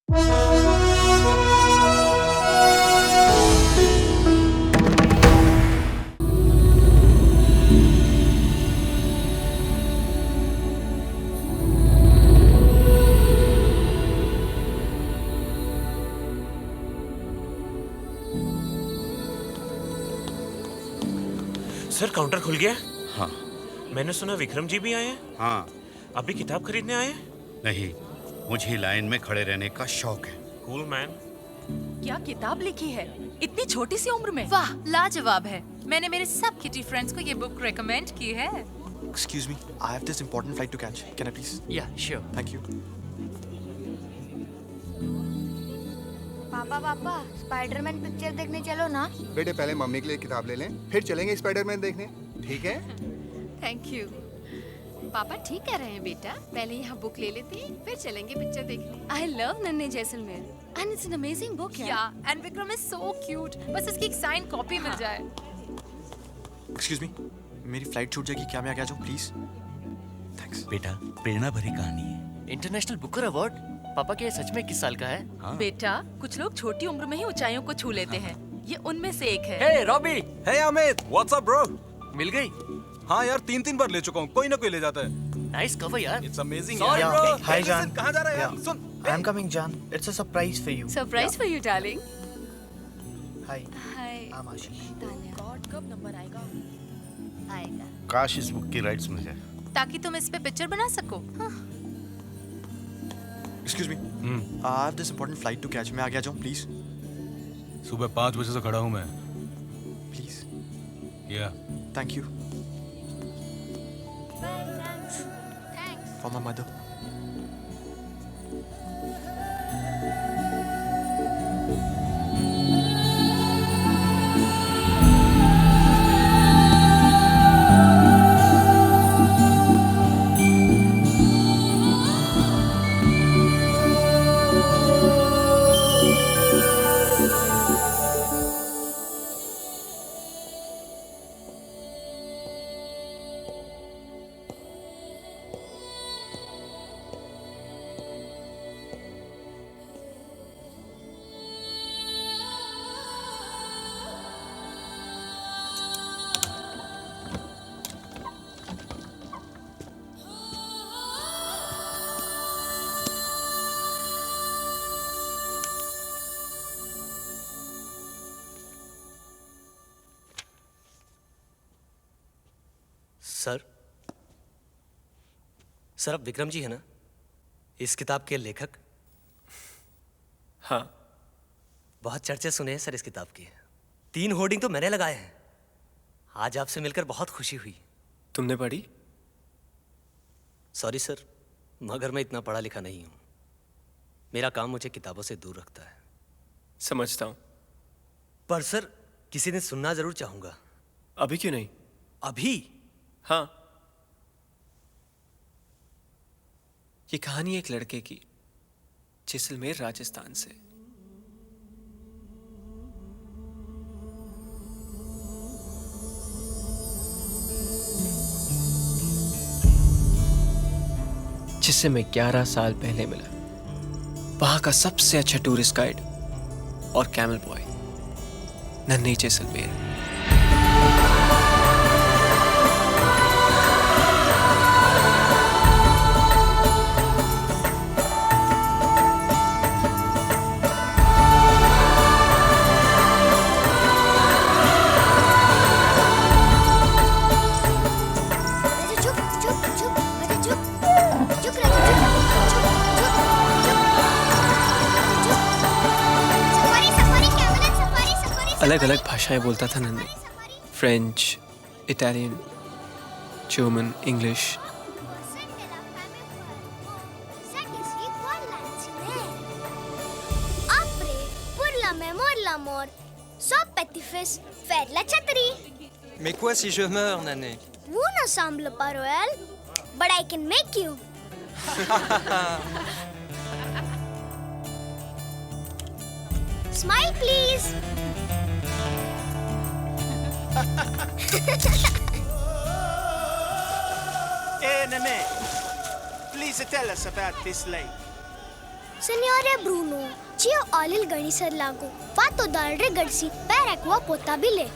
Sir counter खुल गया? हाँ। मैंने सुना विक्रम जी भी आए हैं। हाँ। अभी किताब खरीदने आए हैं? नहीं, मुझे लाइन में खड़े रहने का शौक है। Cool man. क्या किताब लिखी है इतनी छोटी सी उम्र में? वाह, लाजवाब है। मैंने मेरे सब किटी फ्रेंड्स को ये बुक रेकमेंड की है। Excuse me, I have this important flight to catch. Can I please? Yeah, sure. Thank you. पापा स्पाइडरमैन पिक्चर देखने चलो ना। बेटे पहले मम्मी के लिए किताब ले लें, फिर चलेंगे स्पाइडरमैन देखने, ठीक है? Thank you. पापा ठीक कह रहे हैं बेटा, पहले यहाँ बुक ले लेते हैं, फिर चलेंगे पिक्चर देखने। I love Nanhe Jaisalmer and it's an amazing book. Yeah and Vikram is so cute. बस इसकी एक साइन कॉपी मिल जाए। Excuse me, मेरी फ्लाइट छूट जाएगी, क्या मैं आगे आ जाऊँ प्लीज? थैंक्स। बेटा प्रेरणा भरी कहानी है। International Booker award. पापा के सच में किस साल का है? हाँ। बेटा कुछ लोग छोटी उम्र में ही ऊंचाइयों को छू लेते हैं। ये उनमें से एक है। हे रॉबी, हे अमित, व्हाट्स अप ब्रो? मिल गई? हाँ यार, 3 बार ले चुका हूँ, कोई ना कोई ले जाता है। नाइस कवर यार। इट्स अमेजिंग Sorry, यार। bro. Hi, Jan. कहाँ जा रहा है यार? Yeah. Soon. I'm coming, Jan. It's a surprise for you. Surprise for you darling. Hi, hi I'm Ashish. God कब नंबर आएगा? आएगा काश इस बुक की राइट्स मिल जाए। ताकि तुम इस पे पिक्चर बना सको। Excuse me, I have this important flight to catch. मैं आगे आ जाऊँ प्लीज? सुबह 5 बजे से खड़ा हूँ मैं। प्लीज। या Thank you. For my mother. Sir आप विक्रम जी है ना, इस किताब के लेखक? हाँ। बहुत चर्चे सुने हैं सर इस किताब की। 3 होर्डिंग तो मैंने लगाए हैं। आज आपसे मिलकर बहुत खुशी हुई। तुमने पढ़ी? सॉरी सर, मगर मैं इतना पढ़ा लिखा नहीं हूँ। मेरा काम मुझे किताबों से दूर रखता है। समझता हूँ। पर सर किसी दिन सुनना जरूर चाहूंगा। अभी क्यों नहीं? अभी? हाँ। ये कहानी एक लड़के की, जैसलमेर राजस्थान से। जिससे मैं 11 साल पहले मिला। वहां का सबसे अच्छा टूरिस्ट गाइड और कैमल बॉय, नन्हे जैसलमेर। अलग अलग भाषाएं बोलता था नन्हे। French, Italian, German, English. Mais quoi si je meurs, Nané? Vous ne semble pas royal, but I can make you. Smile, please. Hey, Nene, please tell us about this lake. Signore Bruno, cio olil ganisar lago. Fatto dare gadsi per acqua potabile.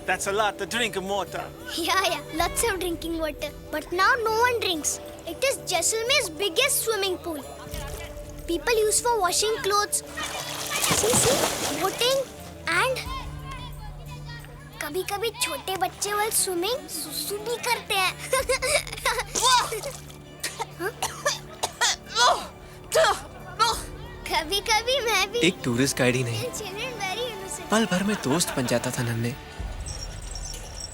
That's a lot to drink in water. Yeah, lots of drinking water. But now no one drinks. It is Jaisalmer's biggest swimming pool. People use for washing clothes. See, boating and कभी-कभी छोटे बच्चे वाल swimming सुसु भी करते हैं. कभी-कभी मैं भी. एक टूरिस्ट गाइड ही नहीं, Children very innocent. पल भर में दोस्त बन जाता था नन्हे.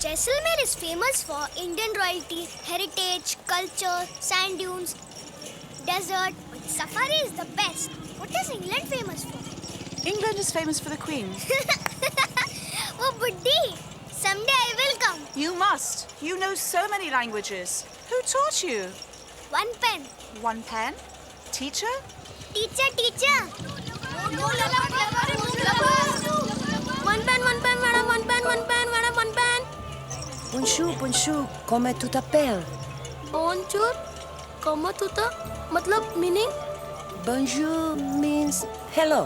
Jaisalmer is famous for Indian royalty, heritage, culture, sand dunes, desert. But safari is the best. What is England famous for? England is famous for the Queen. Oh, Buddy, someday I will come. You must. You know so many languages. Who taught you? One pen. One pen? Teacher? Teacher. One pen, madam. One pen. Bonjour. Comment tu t'appelles? Bonjour. Comment tu t'as? मतलब meaning? Bonjour means hello.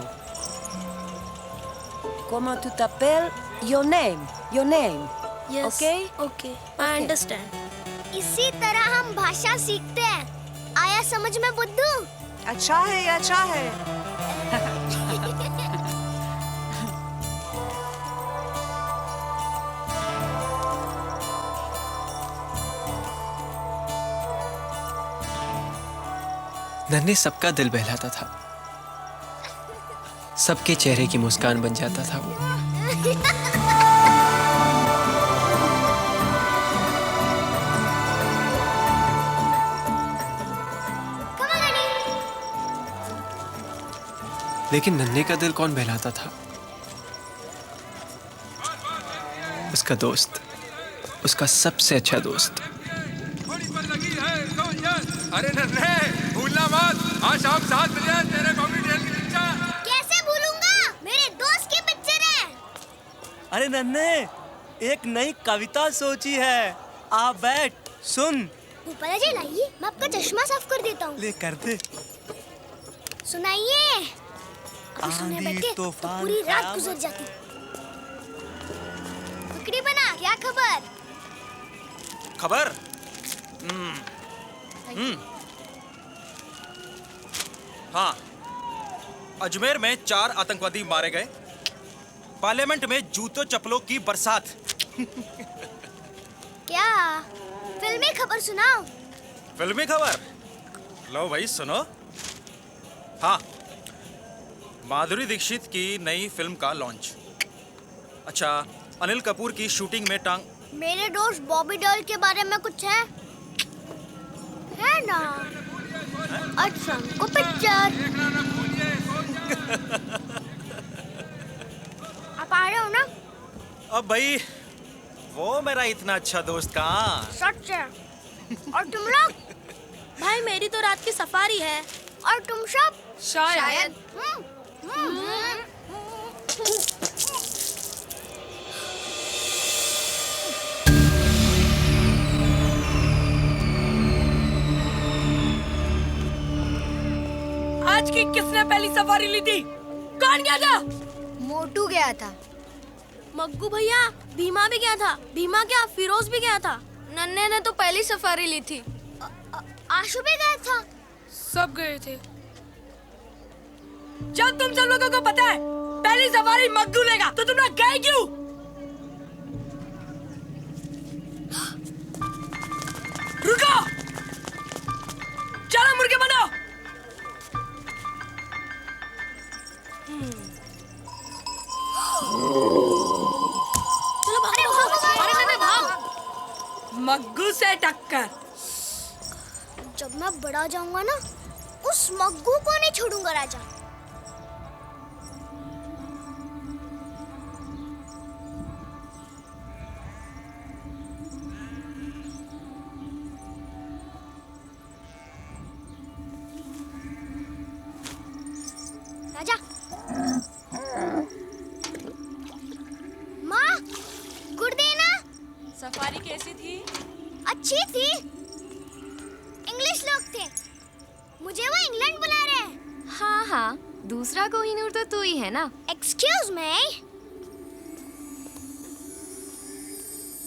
Comment tu t'appelles? Your name. Yes. Okay. I understand. इसी तरह हम भाषा सीखते हैं. आया समझ में बुद्धू? अच्छा है. नन्हे सबका दिल बहलाता था. सबके चेहरे की मुस्कान बन जाता था वो. लेकिन नन्हे का दिल कौन बहलाता था? उसका दोस्त, उसका सबसे अच्छा दोस्त. अरे नन्हे, भूलना मत, आज शाम 7 बजे तेरे कॉमेडियन की पिक्चर. कैसे भूलूंगा? मेरे दोस्त की पिक्चर है. अरे नन्हे, एक नई कविता सोची है. आप बैठ सुन. ऊपर जी लाइए, मैं आपका चश्मा साफ कर देता हूँ. ले कर दे. सुनाइए. अभी सुनने बैठे तो पूरी रात गुजर जाती. कुकड़ी बना, क्या खबर? खबर? हाँ, अजमेर में 4 आतंकवादी मारे गए. पार्लियामेंट में जूतों चप्पलों की बरसात. क्या फिल्मी खबर सुनाओ. फिल्मी खबर? लो भाई सुनो. हाँ, माधुरी दीक्षित की नई फिल्म का लॉन्च. अच्छा, अनिल कपूर की शूटिंग में टांग. मेरे दोस्त बॉबी डॉल के बारे में कुछ है ना? अच्छा, को पिक्चर. आप आ रहे हो ना? अब भाई, वो मेरा इतना अच्छा दोस्त कहाँ? सच है. और तुम लोग? भाई मेरी तो रात की सफारी है. और तुम सब? शायद. आज की किसने पहली सफारी ली थी? कौन गया था? मोटू गया था. मग्गू भैया, भीमा भी गया था. भीमा क्या, फिरोज भी गया था. नन्हे ने तो पहली सफारी ली थी. आशु भी गया था. सब गए थे. जब तुम सब लोगों को पता है पहली सफारी मग्गू लेगा, तो तुम लोग गए क्यों? रुको, चलो मुर्गे बनाओ. चलो भाग. मग्गू से टक्कर. जब मैं बड़ा जाऊंगा ना, उस मग्गू को नहीं छोड़ूंगा राजा. राजा. माँ, गुड़ देना. सफारी कैसी थी? अच्छी थी. इंग्लिश लोग थे. मुझे वो इंग्लैंड बुला रहे हैं. हाँ हाँ, दूसरा कोहिनूर तो तू ही है ना। Excuse me.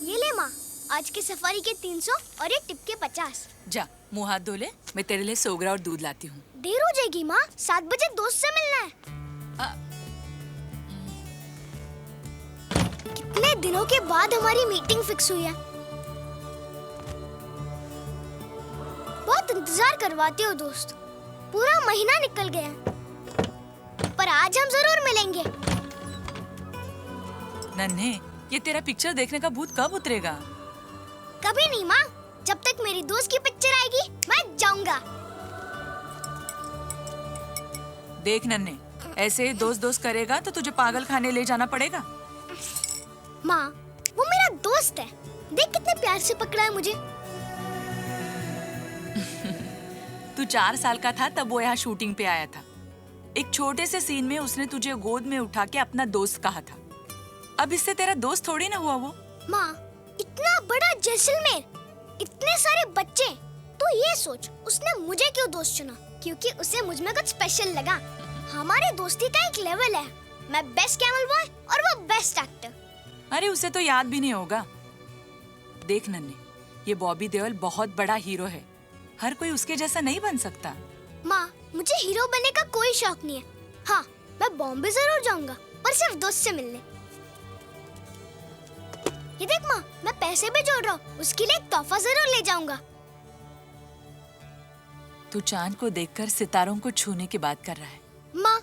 ये ले माँ, आज के सफारी के 300 और ये टिप के 50। जा मुंह हाथ धो ले, मैं तेरे लिए सोगरा और दूध लाती हूँ। देर हो जाएगी माँ, 7 बजे दोस्त से मिलना है। कितने दिनों के बाद हमारी मीटिंग फिक्स हुई है। बहुत इंतजार करवाते हो दोस्त, पूरा महीना निकल गया, पर आज हम जरूर मिलेंगे। नन्हे, ये तेरा पिक्चर देखने का भूत कब उतरेगा? कभी नहीं माँ, जब तक मेरी दोस्त की पिक्चर आएगी मैं जाऊंगा। देख नन्हे, ऐसे ही दोस्त दोस्त करेगा तो तुझे पागल खाने ले जाना पड़ेगा। माँ, वो मेरा दोस्त है, देख कितने प्यार से पकड़ा है मुझे। तू 4 साल का था तब वो यहाँ शूटिंग पे आया था। एक छोटे से सीन में उसने तुझे गोद में उठा के अपना दोस्त कहा था। अब इससे तेरा दोस्त थोड़ी ना हुआ वो। माँ, इतना बड़ा जैसलमेर, इतने सारे बच्चे, तो ये सोच उसने मुझे क्यों दोस्त चुना? क्योंकि उसे मुझ में कुछ स्पेशल लगा। हमारे दोस्ती का एक लेवल है, मैं बेस्ट कैमल बॉय और वो बेस्ट एक्टर। अरे उसे तो याद भी नहीं होगा। देख नन्हे, ये बॉबी देओल बहुत बड़ा हीरो है, हर कोई उसके जैसा नहीं बन सकता। माँ, मुझे हीरो बनने का कोई शौक नहीं है। हाँ, मैं बॉम्बे जरूर जाऊंगा, पर सिर्फ दोस्त से मिलने। ये देख माँ, मैं पैसे भी जोड़ रहा हूँ, उसके लिए एक तोहफा जरूर ले जाऊंगा। तू चांद को देखकर सितारों को छूने की बात कर रहा है। माँ,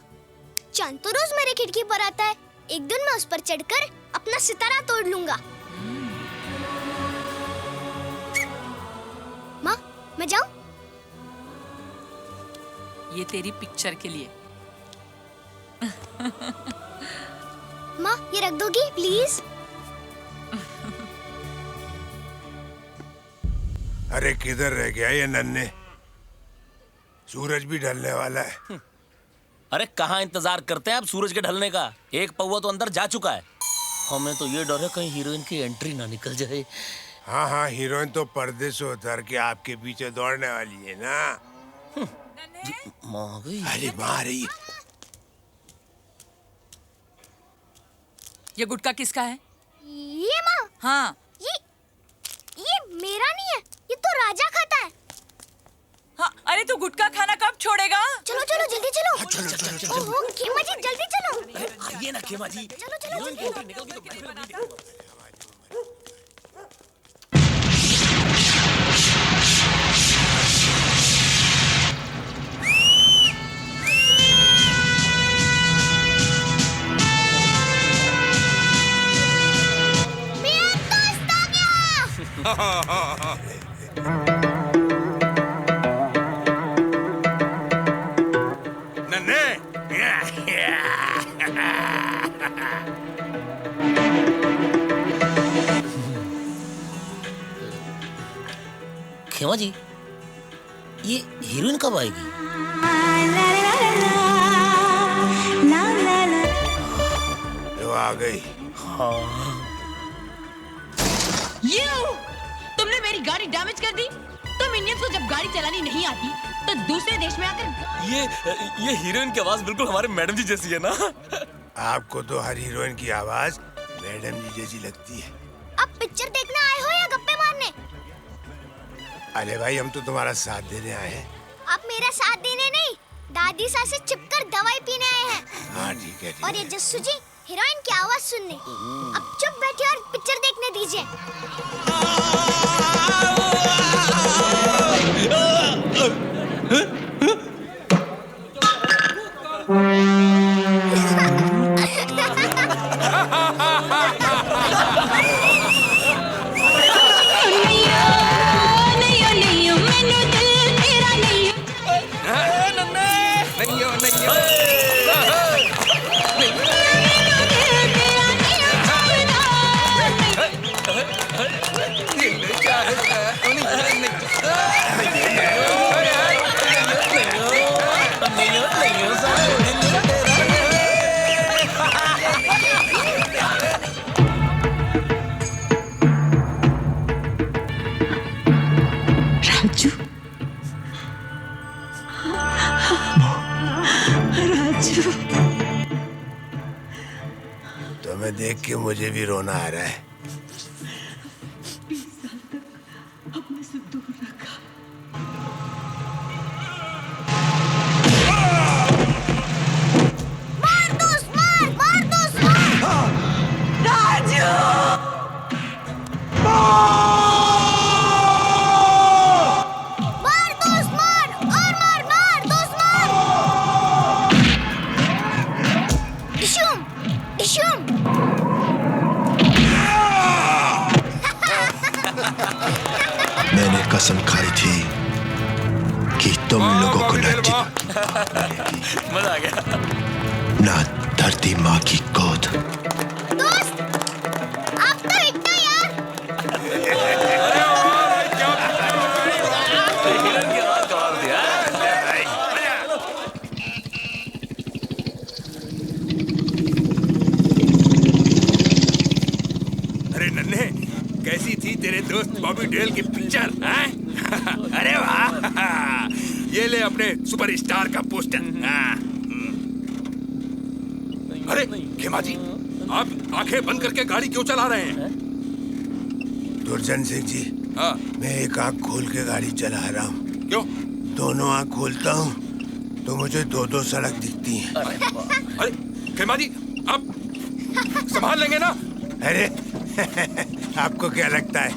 चांद तो रोज मेरे खिड़की पर आता है, एक दिन मैं उस पर चढ़कर अपना सितारा तोड़ लूंगा। माँ, मैं जाऊं? ये तेरी पिक्चर के लिए। माँ, ये रख दोगी प्लीज? अरे किधर रह गया ये नन्हे? सूरज भी ढलने वाला है। अरे कहाँ इंतजार करते हैं आप सूरज के ढलने का? एक पौवा तो अंदर जा चुका है। हमें तो ये डर है कहीं हीरोइन की एंट्री ना निकल जाए। हाँ हाँ, हीरोइन तो पर्दे से उतर के आपके पीछे दौड़ने वाली है ना। माँ गई। अरे माँ रही। ये गुटखा किसका है? ये माँ। हाँ। ये मेरा नहीं है, ये तो राजा खाता है। हाँ, अरे तू गुटखा खाना कब छोड़ेगा? चलो चलो जल्दी चलो। हाँ, चलो चलो चलो। ओहो, खेमा जी जल्दी चलो। अरे आइए ना खेमा जी। चलो चलो हीरोइन की एंट्री निकल गई तो मैं फिल्म नहीं देखूंगा। नन्हे। खेमा जी, ये हीरोइन कब आएगी? जो आ गई। हाँ। तुमने मेरी गाड़ी डैमेज कर दी। तुम इंडियंस को जब गाड़ी चलानी नहीं आती तो दूसरे देश में आकर ये हीरोइन की आवाज बिल्कुल हमारे मैडम जी जैसी है ना। आपको तो हर हीरोइन की आवाज मैडम जी जैसी लगती है। अब पिक्चर देखने आए हो या गप्पे मारने? अरे भाई, हम तो तुम्हारा साथ देने आए हैं। आप मेरा साथ देने नहीं, दादी सास से चिपकर दवाई पीने आए हैं। हाँ ठीक है। और ये जस्सू जी हीरोइन की आवाज सुनने। अब चुप बैठिए और पिक्चर देखने दीजिए। क्या तुम्हें देख के मुझे भी रोना आ रहा है। मैंने कसम खाई थी कि तुम लोगों को न जीत मजा आ गया। ना धरती माँ की गोद। दोस्त आप तो इतना यार। अरे नन्हे, कैसी थी तेरे दोस्त बॉबी डेल की पिक्चर? हैं? अरे वाह, ये ले अपने सुपरस्टार का पोस्टर। अरे खेमा जी, आप आंखें बंद करके गाड़ी क्यों चला रहे हैं? दुर्जन सिंह जी, मैं एक आंख खोल के गाड़ी चला रहा हूँ। क्यों? दोनों आंख खोलता हूँ तो मुझे दो दो सड़क दिखती हैं। अरे खेमा जी, आप संभाल लेंगे ना? अरे आपको क्या लगता है?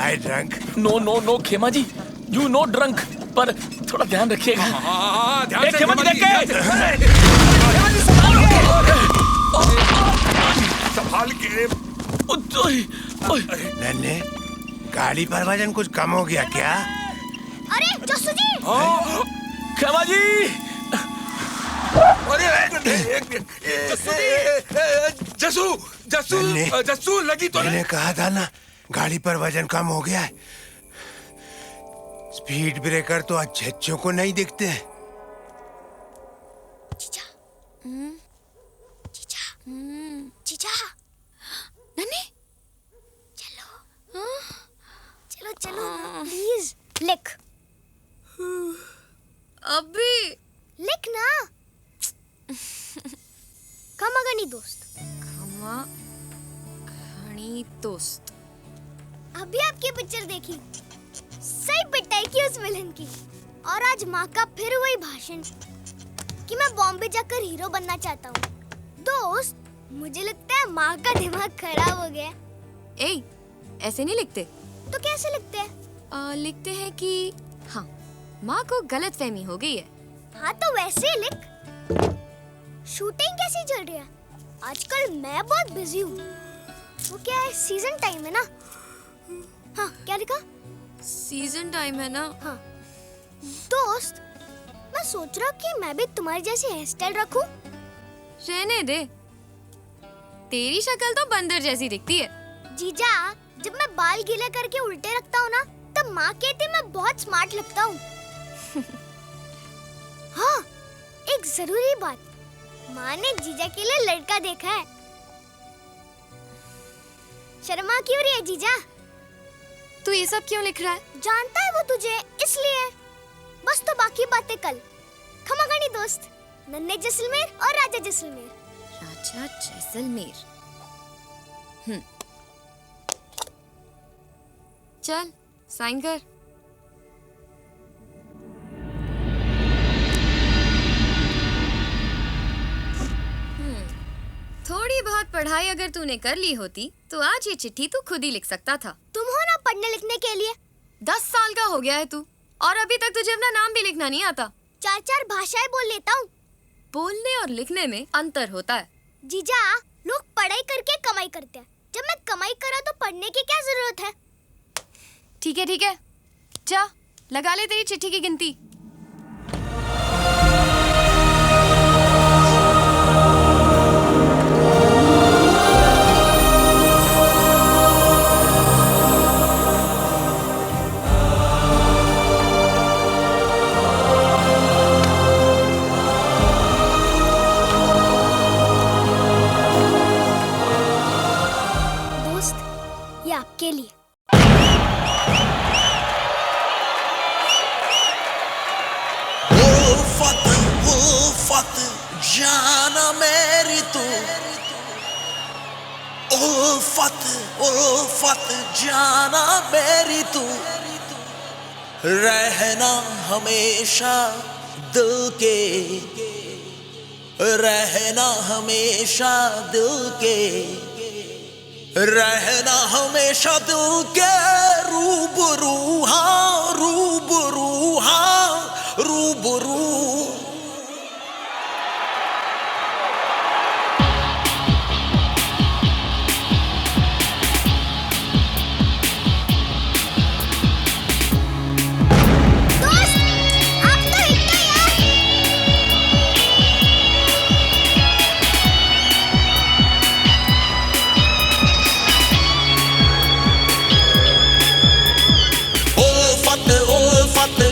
आई ड्रंक? नो नो नो खेमा जी, यू नो ड्रंक, पर थोड़ा ध्यान रखिएगा। ध्यान से खेमा जी देख के। संभाल के। नन्हे, गाड़ी पर वजन कुछ कम हो गया क्या? अरे जस्सू जी। खेमा जी। जस्सू जस्सू जस्सू, लगी तो मैंने कहा था ना, गाड़ी पर वजन कम हो गया है। स्पीड ब्रेकर तो अच्छे को नहीं दिखते। जीजा नन्हे, चलो चलो चलो प्लीज लिख। अभी लिख ना। खमागनी दोस्त। खमागनी दोस्त। अभी आपकी पिक्चर देखी, सही पिटाई की उस विलन की। और आज माँ का फिर वही भाषण कि मैं बॉम्बे जाकर हीरो बनना चाहता हूँ। दोस्त, मुझे लगता है माँ का दिमाग खराब हो गया। ए, ऐसे नहीं लिखते। तो कैसे लिखते हैं? लिखते हैं कि हाँ, माँ को गलतफहमी हो गई है। हाँ तो वैसे ही लिख। शूटिंग कैसी चल रही है? आजकल मैं बहुत बिजी हूँ। वो क्या है, सीजन टाइम है ना? हाँ, क्या लिखा? सीजन टाइम है ना? हाँ। दोस्त, मैं सोच रहा हूँ कि मैं भी तुम्हारी जैसी हेयर स्टाइल रखूं। रहने दे, तेरी शक्ल तो बंदर जैसी दिखती है। जीजा, जब मैं बाल गीले करके उल्टे रखता हूँ ना, तब माँ कहती मैं बहुत स्मार्ट लगता हूँ। हाँ, एक जरूरी बात, माँ ने जीजा के लिए लड़का देखा है। शर्मा क्यों रही है जीजा? तू ये सब क्यों लिख रहा है? जानता है वो तुझे, इसलिए। बस तो बाकी बातें कल। खमागनी दोस्त, नन्हे जैसलमेर और राजा जैसलमेर। राजा जैसलमेर। चल साइन कर। थोड़ी बहुत पढ़ाई अगर तूने कर ली होती तो आज ये चिट्ठी तू खुद ही लिख सकता था। तुम हो ना पढ़ने लिखने के लिए। 10 साल का हो गया है तू और अभी तक तुझे अपना नाम भी लिखना नहीं आता। 4 भाषाएं बोल लेता हूँ। बोलने और लिखने में अंतर होता है। जीजा, लोग पढ़ाई करके कमाई करते हैं। जब मैं कमाई करा तो पढ़ने की क्या जरूरत है? ठीक है, जा लगा ले तेरी चिट्ठी की गिनती। दोस्त, ये आपके लिए। जाना मेरी तू, उल्फत उल्फत जाना मेरी तू, रहना हमेशा दिल के, रहना हमेशा दिल के, रहना हमेशा दिल के रूबरू, हाँ रूबरू, हाँ रूबरू।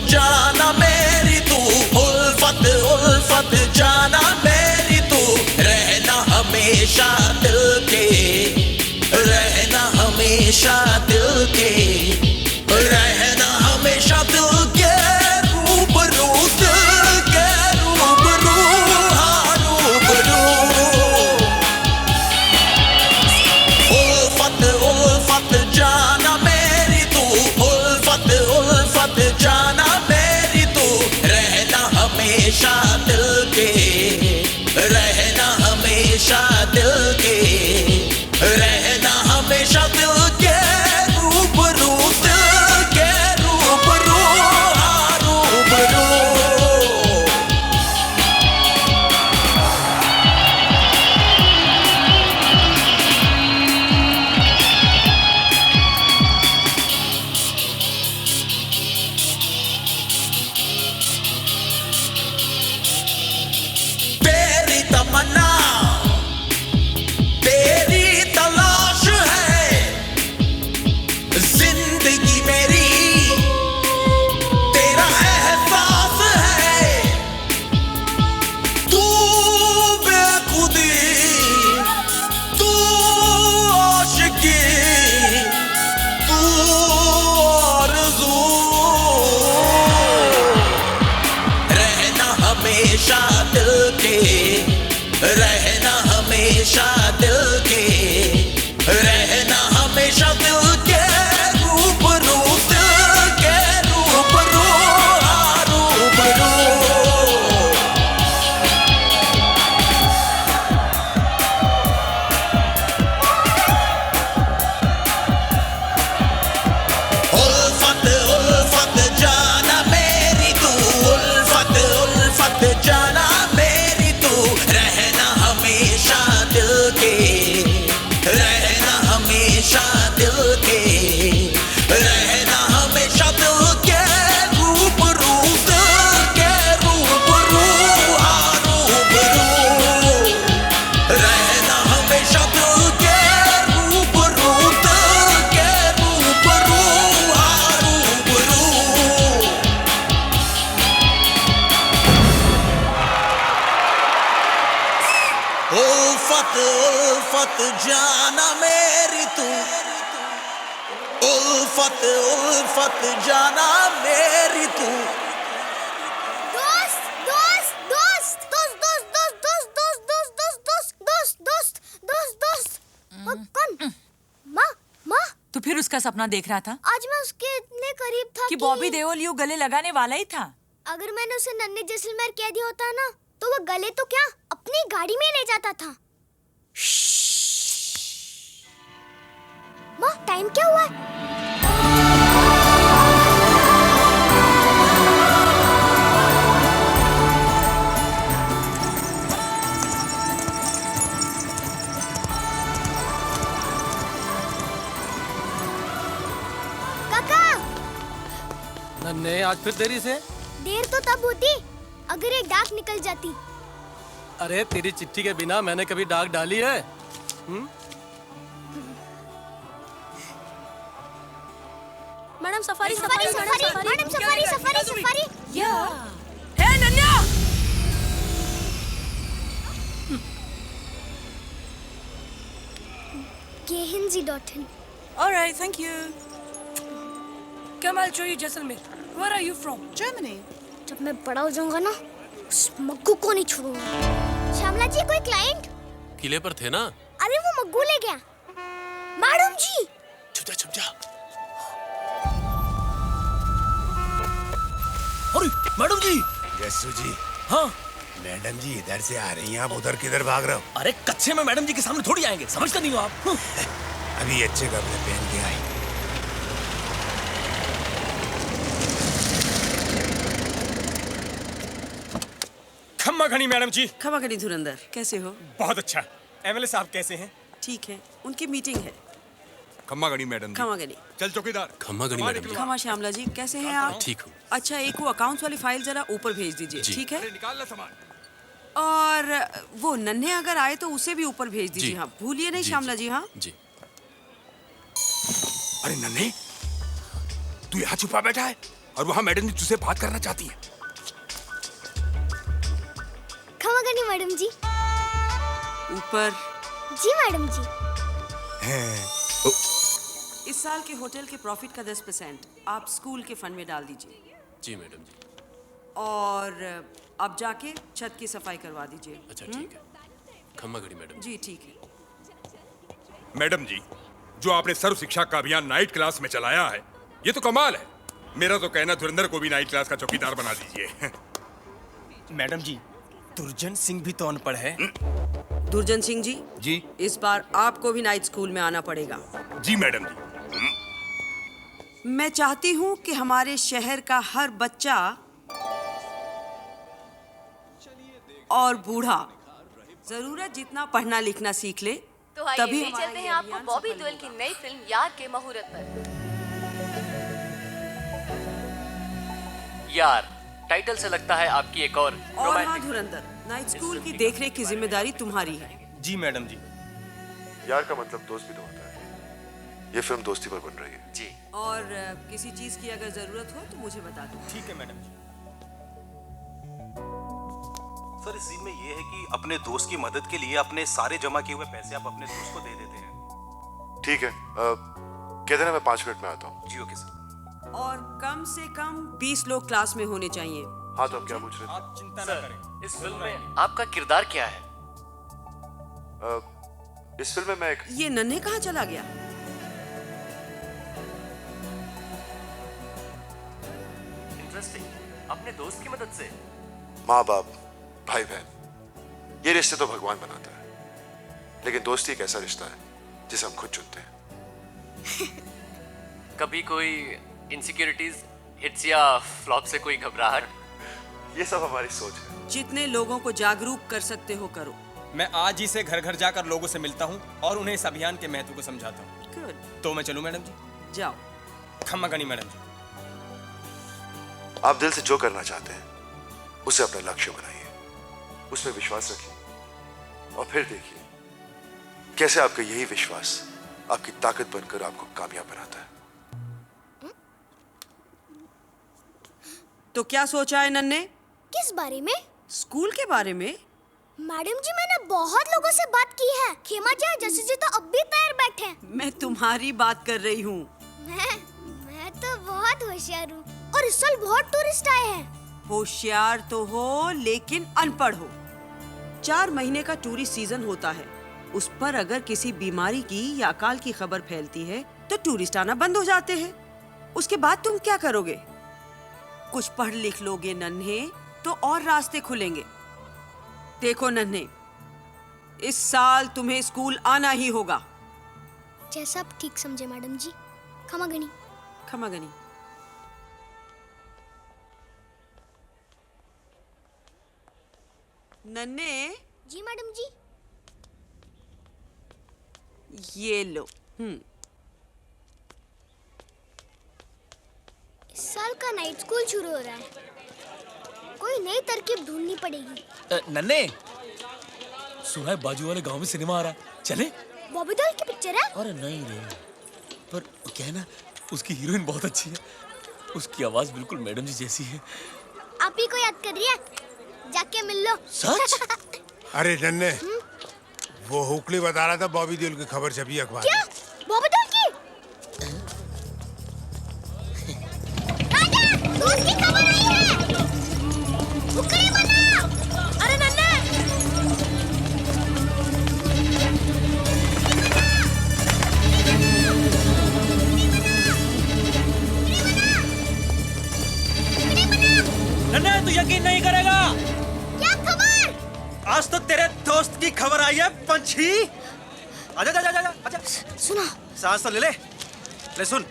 जाना मेरी तू, उल्फत उल्फत जाना मेरी तू, रहना हमेशा दिल के, रहना हमेशा दिल के, रहना हमेशा दिल के रूबरू, दिल के रूबरू, हाँ रूबरू। उल्फत उल्फत जाना मेरी तू, उल्फत उल्फत जाना हमेशा दिल के, रहना हमेशा दिल के, रहना हमेशा दिल के रूबरू, दिल के रूबरू, हाँ रूबरू। हमेशा दिल के, रहना हमेशा दिल के, रहना हमेशा दिल के रूबरू, दिल के रूबरू, हाँ रूबरू। उल्फत उल्फत जाना मेरी तू, उल्फत उल्फत जाना मेरी तू, रहना हमेशा दिल के, रहना हमेशा दिल के, रहना हमेशा दिल के रूबरू, दिल के रूबरू, हाँ रूबरू। रहना हमेशा दिल के रूबरू, दिल के रूबरू, हाँ रूबरू। उल्फत उल्फत जाना मेरी तू, उल्फत उल्फत जाना मेरी तू। दोस्त दोस्त दोस्त दोस्त दोस्त दोस्त दोस्त दोस्त दोस्त दोस्त दोस्त दोस्त दोस्त। कौन? माँ माँ। तो फिर उसका सपना देख रहा था? आज मैं उसके इतने करीब था कि बॉबी देओल यूं गले लगाने वाला ही था। अगर मैंने उसे नन्हे जैसलमेर कह दिया होता ना, तो वो गले तो क्या अपनी गाड़ी में ले जाता था। माँ टाइम क्या हुआ है? काका नन्हे आज फिर देरी से? देर तो तब होती अगर एक डाक निकल जाती। अरे तेरी चिट्ठी के बिना मैंने कभी डाक डाली है? Madam safari safari safari madam safari safari safari. या हे नन्या। gehinzi.in। Alright, thank you. Come, I'll show you Jaisalmer. Where are you from? Germany. जब मैं बड़ा हो जाऊंगा ना, उस मग्गू को नहीं छोड़ूंगा। श्यामला जी, कोई क्लाइंट? किले पर थे ना? अरे वो मग्गू ले गया। मैडम जी। छुप जा। अरे मैडम जी। यस्सु जी। हाँ मैडम जी इधर से आ रही हैं, आप उधर किधर भाग रहे हो? अरे कच्चे में मैडम जी के सामने थोड़ी आएंगे, समझते नहीं हो आप? अभी अच्छे कपड़े पहन के आई। खम्मा घनी मैडम जी। खम्मा घनी धुरंधर, कैसे हो? बहुत अच्छा। एमएलए साहब कैसे हैं? ठीक है, उनकी मीटिंग है। खम्मा गणी मैडम जी। खम्मा गणी। चल चौकीदार। खम्मा गणी मैडम जी। खम्मा श्यामला जी, कैसे हैं आप? ठीक हूँ। अच्छा, एक वो अकाउंट्स वाली फाइल जरा ऊपर भेज दीजिए, जी। ठीक है? निकालना सामान। और वो नन्हे अगर आए तो उसे भी ऊपर भेज दीजिए। जी। हाँ, भूलिए नहीं जी, श्यामला जी। हाँ जी। अरे नन्हे, तू यहाँ छुपा बैठा है और वहाँ मैडम जी तुझसे बात करना चाहती है। खम्मा घनी मैडम जी। ऊपर। जी मैडम जी। इस साल के होटल के प्रॉफिट का 10% आप स्कूल के फंड में डाल दीजिए। जी मैडम जी। और अब जाके छत की सफाई करवा दीजिए। अच्छा ठीक है। खम्मा घड़ी मैडम जी ठीक है। मैडम जी, जो आपने सर्व शिक्षा का अभियान नाइट क्लास में चलाया है, ये तो कमाल है। मेरा तो कहना धुरंधर को भी नाइट क्लास का चौकीदार बना दीजिए। मैडम जी, दुर्जन सिंह भी तो अनपढ़ है। दुर्जन सिंह जी। जी। इस बार आपको भी नाइट स्कूल में आना पड़ेगा। जी मैडम जी। मैं चाहती हूँ कि हमारे शहर का हर बच्चा और बूढ़ा जरूरत जितना पढ़ना लिखना सीख ले, तो आइए तभी ले चलते हैं आपको बॉबी देओल की नई फिल्म यार के मुहूर्त पर। यार, टाइटल से लगता है आपकी एक और हाँ धुरंधर, नाइट स्कूल की देखरेख की जिम्मेदारी तुम्हारी है। जी मैडम जी। यार का मतलब दोस्त भी तो होता है। ये फिल्म दोस्ती पर बन रही है। जी। और किसी चीज की अगर जरूरत हो तो मुझे बता दो। ठीक है मैडम जी। सर, इस सीन में ये है कि अपने दोस्त की मदद के लिए अपने सारे जमा किए हुए पैसे आप अपने दोस्त को दे देते हैं। ठीक है, कह देना मैं 5 मिनट में आता हूँ। जी ओके सर। और कम से कम 20 लोग क्लास में होने चाहिए। हाँ, तो आप क्या पूछ रहे थे? आप चिंता न करें। इस फिल्म में आपका किरदार क्या है? इस फिल्म में मैं एक... ये नन्हे कहाँ चला गया? इंटरेस्टिंग, अपने दोस्त की मदद से। माँ बाप, भाई बहन, ये रिश्ते तो भगवान बनाता है, लेकिन दोस्ती एक ऐसा रिश्ता है जिसे हम खुद चुनते हैं। कभी कोई इनसिक्योरिटीज, हिट्स या फ्लॉप से कोई घबराहट? ये सब हमारी सोच है। जितने लोगों को जागरूक कर सकते हो करो। मैं आज ही से घर घर जाकर लोगों से मिलता हूँ और उन्हें इस अभियान के महत्व को समझाता हूँ। गुड। तो मैं चलूँ मैडम जी? जाओ। खम्मा गणी मैडम जी। आप दिल से जो करना चाहते हैं उसे अपना लक्ष्य बनाइए, उसमें विश्वास रखिए और फिर देखिए कैसे आपका यही विश्वास आपकी ताकत बनकर आपको कामयाब बनाता है। तो क्या सोचा है नन्हे? किस बारे में? स्कूल के बारे में। मैडम जी, मैंने बहुत लोगों से बात की है। खेमा जी, जैसे जी तो अब भी तैयार बैठे हैं। मैं तुम्हारी बात कर रही हूँ। मैं तो बहुत होशियार हूँ और इस साल बहुत टूरिस्ट आए हैं। होशियार तो हो लेकिन अनपढ़ हो। 4 महीने का टूरिस्ट सीजन होता है, उस पर अगर किसी बीमारी की या अकाल की खबर फैलती है तो टूरिस्ट आना बंद हो जाते हैं। उसके बाद तुम क्या करोगे? कुछ पढ़ लिख लोगे नन्हे तो और रास्ते खुलेंगे। देखो नन्हे, इस साल तुम्हें स्कूल आना ही होगा। जैसा आप ठीक समझे मैडम जी। खमा गणी। खमा गणी। नन्हे। जी मैडम जी। ये लो। इस साल का नाइट स्कूल शुरू हो रहा है, कोई नई तरकीब ढूंढनी पड़ेगी। नन्हे, सुना है बाजू वाले गांव में सिनेमा आ रहा है, चले? बॉबी देओल की पिक्चर है? अरे नहीं रे, पर क्या है ना, उसकी हीरोइन बहुत अच्छी है, उसकी आवाज बिल्कुल मैडम जी जैसी है। आप ही को याद कर रही है, जाके मिल लो। सच? अरे नन्हे, वो हुकली बता रहा था बॉबी देओल की खबर छपी अखबार। क्या? बॉबी देओल की? राजा, दोस्त की खबर आई है। हुकली बनाओ। अरे नन्हे, नन्हे तू यकीन नहीं करेगा। क्या खबर? आज तो तेरे दोस्त की खबर आई है पंछी। आजा आजा आजा आजा। सुना। सांस तो ले ले। ले सुन,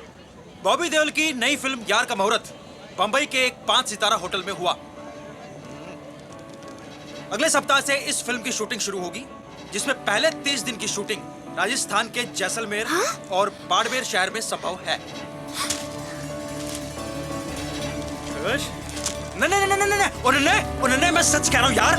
बॉबी देओल की नई फिल्म यार का मुहूर्त बंबई के एक 5 सितारा होटल में हुआ। अगले सप्ताह से इस फिल्म की शूटिंग शुरू होगी, जिसमें पहले 30 दिन की शूटिंग राजस्थान के जैसलमेर और बाड़मेर शहर में संभव है। नहीं, मैं सच कह रहा हूँ यार।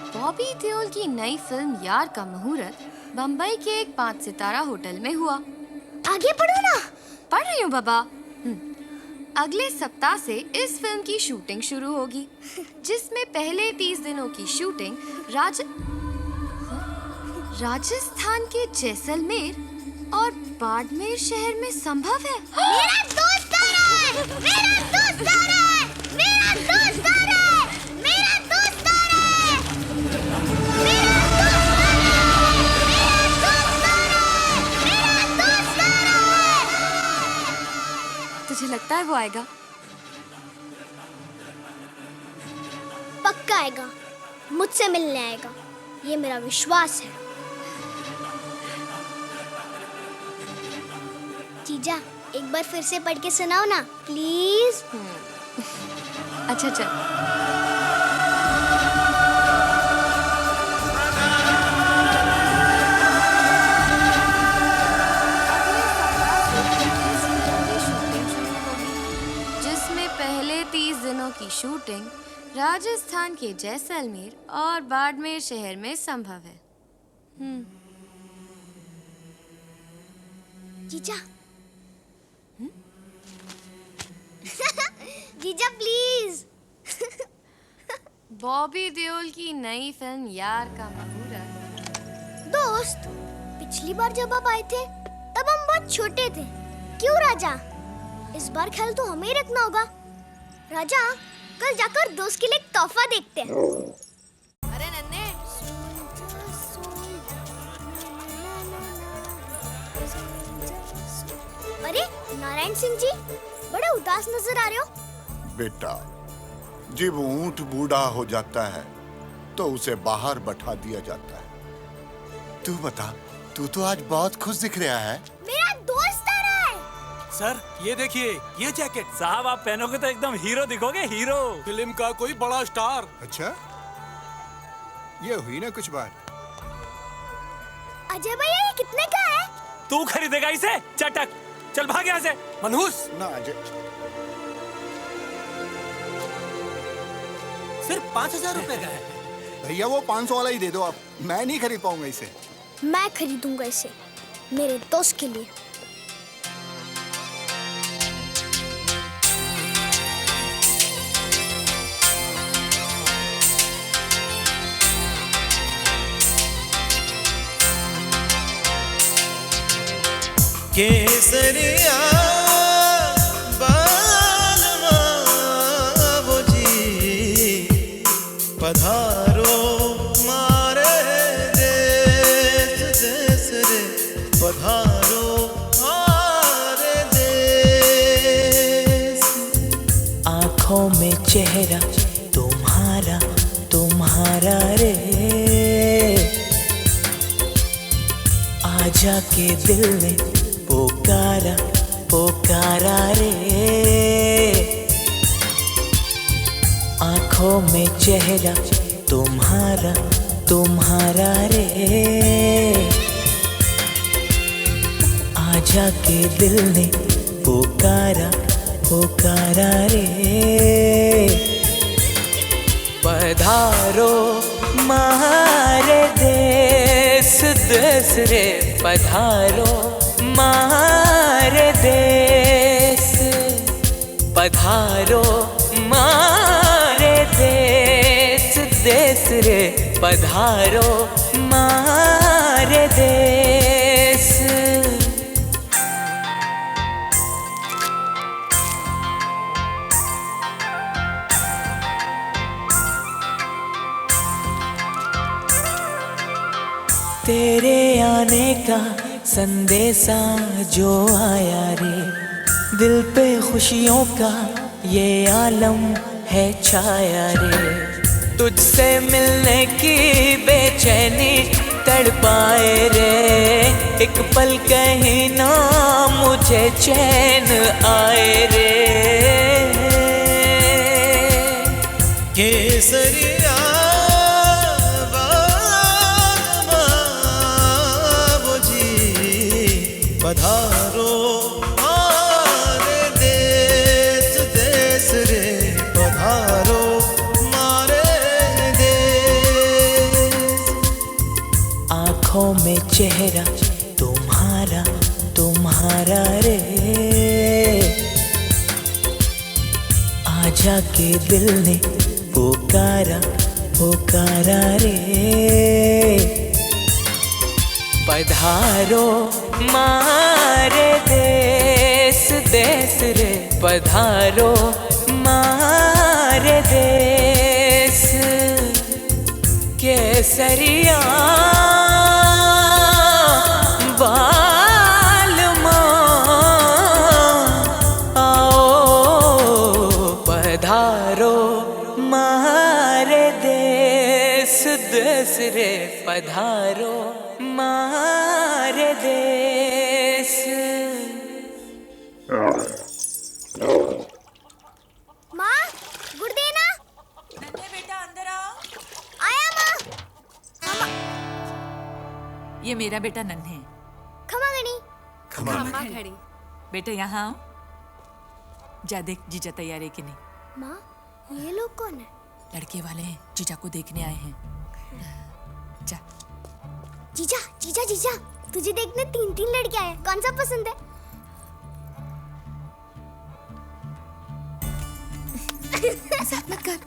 बॉबी देओल की नई फिल्म यार का मुहूर्त बम्बई के एक 5 सितारा होटल में हुआ। आगे पढ़ो ना। पढ़ रही हूँ बाबा। अगले सप्ताह से इस फिल्म की शूटिंग शुरू होगी, जिसमें पहले 30 दिनों की शूटिंग राजस्थान के जैसलमेर और बाड़मेर शहर में संभव है। मेरा दोस्त आ रहा है। मेरा दोस्त आ रहा है। मेरा दोस्त आ रहा है। मेरा दोस्त आ रहा है। मेरा दोस्त आ रहा है। मेरा दोस्त आ रहा है। तुझे लगता है वो आएगा? पक्का आएगा, मुझसे मिलने आएगा, ये मेरा विश्वास है। जीजा, एक बार फिर से पढ़ के सुनाओ ना प्लीज। अच्छा चल। जिसमें पहले 30 दिनों की शूटिंग राजस्थान के जैसलमेर और बाड़मेर शहर में संभव है। जीजा जीजा प्लीज। बॉबी देओल की नई फिल्म यार का मुहूर्त। दोस्त, पिछली बार जब आप आए थे तब हम बहुत छोटे थे, क्यों राजा? इस बार ख्याल तो हमें ही रखना होगा। राजा, कल जाकर दोस्त के लिए एक तोहफा देखते हैं। अरे नन्हे, अरे नारायण सिंह जी, बड़े उदास नजर आ रहे हो। बेटा, जब ऊंट बूढ़ा हो जाता है तो उसे बाहर बैठा दिया जाता है। तू बता, तू तो आज बहुत खुश दिख रहा है। मेरा दोस्त आ रहा है। सर, ये देखिए, ये जैकेट साहब आप पहनोगे तो एकदम हीरो दिखोगे, हीरो फिल्म का कोई बड़ा स्टार। अच्छा, ये हुई ना कुछ बात। अजय भैया, ये कितने का है? तू खरीदेगा इसे? चटक, चल भाग यहाँ से मनहूस। ना अजय, सिर्फ 5000 रुपए का है। भैया वो 500 वाला ही दे दो आप, मैं नहीं खरीद पाऊंगा इसे। मैं खरीदूंगा इसे, मेरे दोस्त के लिए। केसरिया बालवा वो जी पधारो मारे देश देश रे, पधारो मारे देश। आँखों में चेहरा तुम्हारा तुम्हारा रे, आजा के दिल ने पुकारा पुकारा रे। आँखों में चेहरा तुम्हारा तुम्हारा रे, आजा के दिल ने पुकारा पुकारा रे, पधारो मारे देश देश रे, पधारो मारे देश, पधारो मारे देश देश रे, पधारो मारे देश। तेरे आने का संदेशा जो आया रे, दिल पे खुशियों का ये आलम है छाया रे, तुझसे मिलने की बेचैनी तड़पाए रे, एक पल कहीं ना मुझे चैन आए रे। केसरिया पधारो मारे देश देश रे, पधारो मारे देश। आँखों में चेहरा तुम्हारा तुम्हारा रे, आजा के दिल ने पुकारा पुकारा रे, पधारो मारे देश देश रे, पधारो मारे देश। केसरिया बालमा आओ, पधारो मारे देश देश रे, पधारो मारे देश। माँ गुड़ देना। नन्हे बेटा अंदर आओ। आया माँ। ये मेरा बेटा नन्हे। खमा गणी। खमा खड़ी। बेटा यहाँ आओ। जा देख जीजा तैयार है कि नहीं। माँ ये लोग कौन है? लड़के वाले हैं, जीजा को देखने आए हैं। जा। जीजा जीजा जीजा, तुझे देखने 3-3 लड़के आए, कौन सा पसंद है? मजाक मत कर,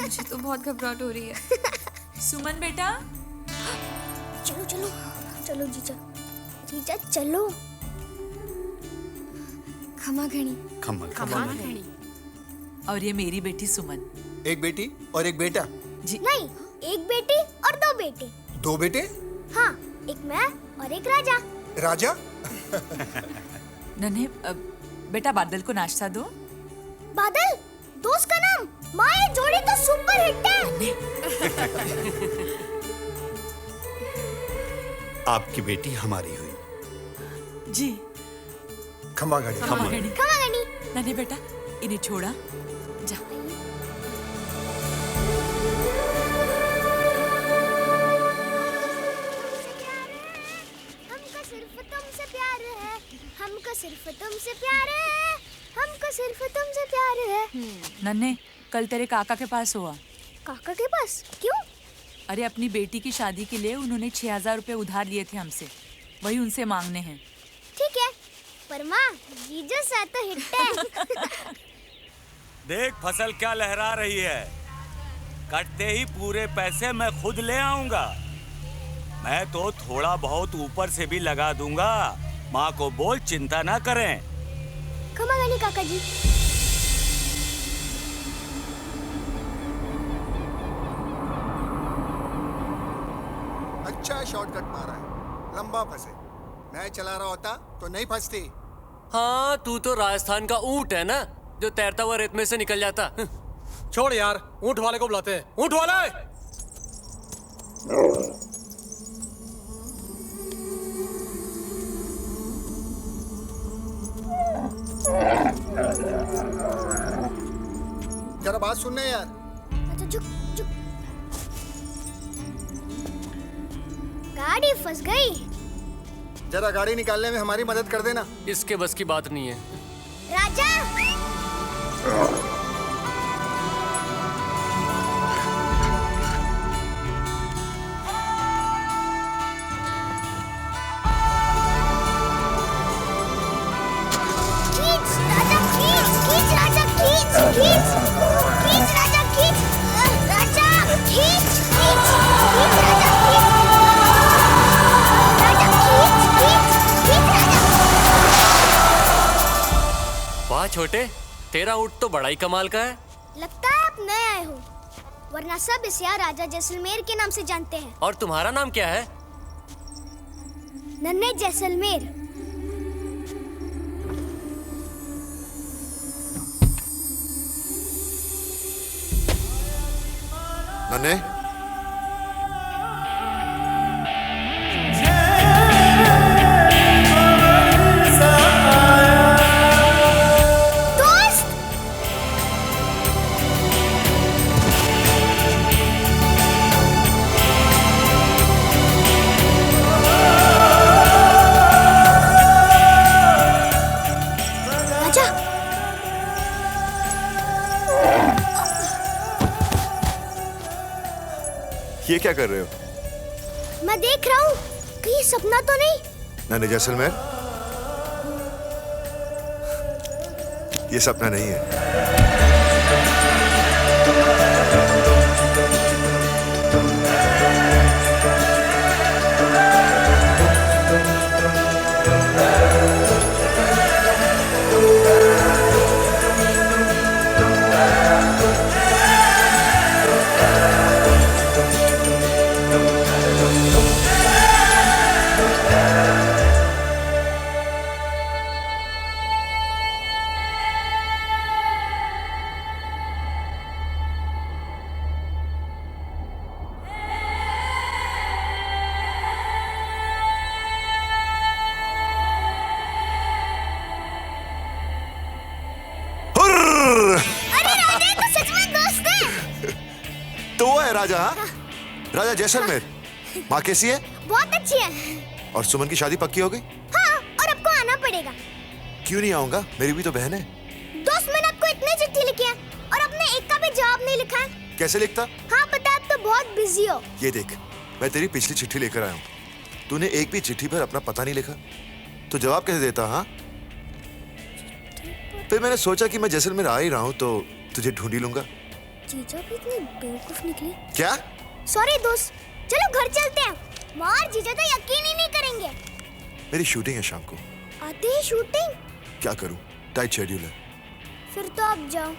मुझे तो बहुत घबराहट हो रही है। सुमन बेटा चलो चलो चलो जीजा जीजा चलो। खमा घणी। खमा घणी। और ये मेरी बेटी सुमन। एक बेटी और एक बेटा? जी नहीं, एक बेटी और 2 बेटे। 2 बेटे? हाँ, एक मैं और एक राजा। राजा? नन्हे बेटा बादल को नाश्ता दो। बादल दोस्त का नाम? माँ ये जोड़ी तो सुपर हिट है। आपकी बेटी हमारी हुई। जी। खमा घड़ी। खमा घड़ी। नन्हे बेटा इन्हें छोड़ा जा। हमको सिर्फ तुमसे प्यार है, हमको सिर्फ तुमसे प्यार है, हमको सिर्फ तुमसे प्यार है। नन्हे कल तेरे काका के पास हुआ। काका के पास? क्यों? अरे अपनी बेटी की शादी के लिए उन्होंने 6000 रुपए उधार लिए थे हमसे, वही उनसे मांगने हैं। ठीक है, पर माँ जीजू सा तो हिट है। देख फसल क्या लहरा रही है, कटते ही पूरे पैसे मैं खुद ले आऊंगा। मैं तो थोड़ा बहुत ऊपर से भी लगा दूंगा, माँ को बोल चिंता ना करें। खमा घणी काका जी। अच्छा शॉर्टकट मारा है, लंबा फंसे। मैं चला रहा होता तो नहीं फंसती। हाँ तू तो राजस्थान का ऊंट है ना, जो तैरता हुआ रेत में से निकल जाता। छोड़ यार, ऊंट वाले को बुलाते हैं। ऊंट वाले! जरा बात सुनना यार। अच्छा चुप चुप। गाड़ी फंस गई। जरा गाड़ी निकालने में हमारी मदद कर देना। इसके बस की बात नहीं है। राजा वाह छोटे, तेरा ऊँट तो बड़ा ही कमाल का है। लगता है आप नए आए हो, वरना सब इसे यहाँ राजा जैसलमेर के नाम से जानते हैं। और तुम्हारा नाम क्या है? नन्हे जैसलमेर। नन्हे, ये क्या कर रहे हो? मैं देख रहा हूँ कहीं सपना तो नहीं। नन्हे जैसलमेर, ये सपना नहीं है। राजा, राजा जैसलमेर। माँ कैसी है? बहुत अच्छी है। और सुमन की शादी पक्की हो गई? हाँ, और आपको आना पड़ेगा। क्यों नहीं आऊंगा? मेरी भी तो बहन है। दोस्त, मैंने आपको इतनी चिट्ठी लिखी है और आपने एक का भी जवाब नहीं लिखा है। कैसे लिखता? हाँ पता, आप तो बहुत बिजी हो। ये देख, मैं तेरी पिछली चिट्ठी लेकर आया हूँ। तूने एक भी चिट्ठी पर अपना पता नहीं लिखा, तो जवाब कैसे देता? हाँ, फिर मैंने सोचा कि मैं जैसलमेर आ ही रहा हूँ तो तुझे ढूंढ ही लूंगा। जीजा भी इतने बेवकूफ निकले। क्या? सॉरी दोस्त, चलो घर चलते हैं। माँ और जीजा तो यकीन ही नहीं करेंगे। मेरी शूटिंग है शाम को। आते ही शूटिंग? क्या करूं, टाइट शेड्यूल है। फिर तो आप जाओ।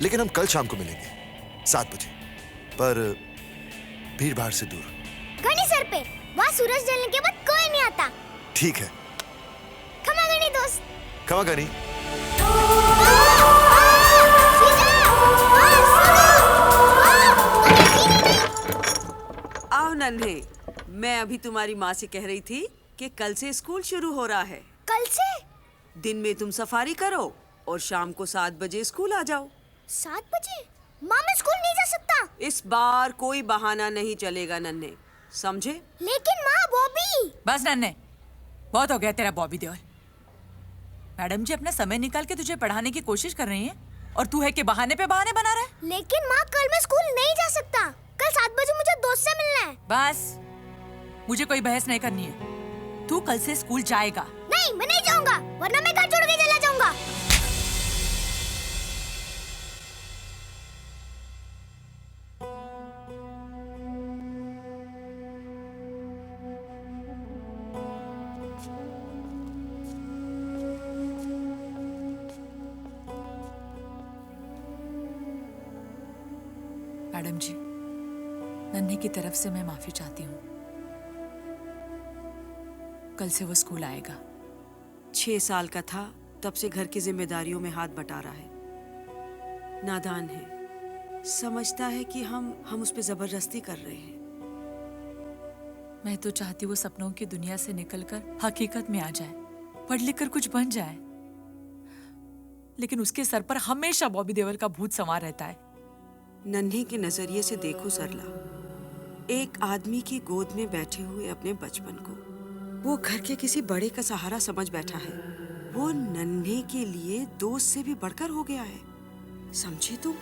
लेकिन हम कल शाम को मिलेंगे 7 बजे, पर भीड़ भाड़ से दूर। घनी सर पे, वहाँ सूरज ढलने के बाद कोई नहीं आता। ठीक है। खमा गनी दोस्त। खमा गनी। आओ नन्हे, मैं अभी तुम्हारी माँ से कह रही थी कि कल से स्कूल शुरू हो रहा है। कल से? दिन में तुम सफारी करो और शाम को 7 बजे स्कूल आ जाओ। 7 बजे? माँ मैं स्कूल नहीं जा सकता। इस बार कोई बहाना नहीं चलेगा नन्हे, समझे? लेकिन माँ, बॉबी। बस नन्हे, बहुत हो गया तेरा बॉबी देओल। मैडम जी अपना समय निकाल के तुझे पढ़ाने की कोशिश कर रही हैं और तू है कि बहाने पे बहाने बना रहा है। लेकिन माँ, कल मैं स्कूल नहीं जा सकता। कल 7 बजे मुझे दोस्त से मिलना है। बस, मुझे कोई बहस नहीं करनी है। तू कल से स्कूल जाएगा। नहीं, मैं नहीं जाऊंगा, वरना मैं घर छोड़ के चला जाऊंगा। मैडम जी, नन्हे की तरफ से मैं माफी चाहती हूँ। कल से वो स्कूल आएगा। 6 साल का था तब से घर की जिम्मेदारियों में हाथ बटा रहा है। नादान है, समझता है कि हम उस पे जबरदस्ती कर रहे हैं। मैं तो चाहती वो सपनों की दुनिया से निकलकर हकीकत में आ जाए, पढ़ लिख कर कुछ बन जाए। लेकिन उसके सर पर हमेशा बॉबी देओल का भूत सवार रहता है। नन्हे के नजरिए से देखो सरला, एक आदमी की गोद में बैठे हुए अपने बचपन को वो घर के किसी बड़े का सहारा समझ बैठा है। वो नन्हे के लिए दोस्त से भी बढ़कर हो गया है, समझी तुम?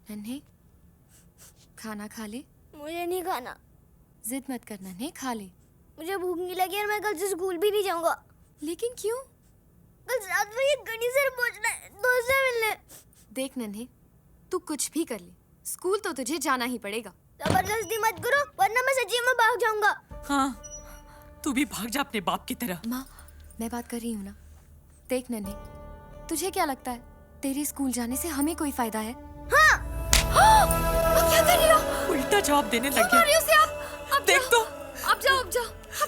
नन्हे, खाना खा ले। मुझे नहीं खाना। जिद मत कर नन्हे, खा ले। मुझे भूख नहीं लगी और मैं कल से स्कूल भी नहीं जाऊंगा। लेकिन क्यों? कल 7 बजे गणी सर पहुंचना है दोस्त से मिलने। देख नन्हे, तू कुछ भी कर ले, स्कूल तो तुझे जाना ही पड़ेगा। जबरदस्ती मत करो वरना मैं सच्ची में भाग जाऊंगा। हाँ, तू भी भाग जा अपने बाप की तरह। माँ, मैं बात कर रही हूँ ना। देख नन्हे, तुझे क्या लगता है तेरे स्कूल जाने से हमें कोई फायदा है? हाँ। आप क्या कर रही हो? उल्टा जवाब देने लग क्या कर रही हो उसे आप? अब देख तो। अब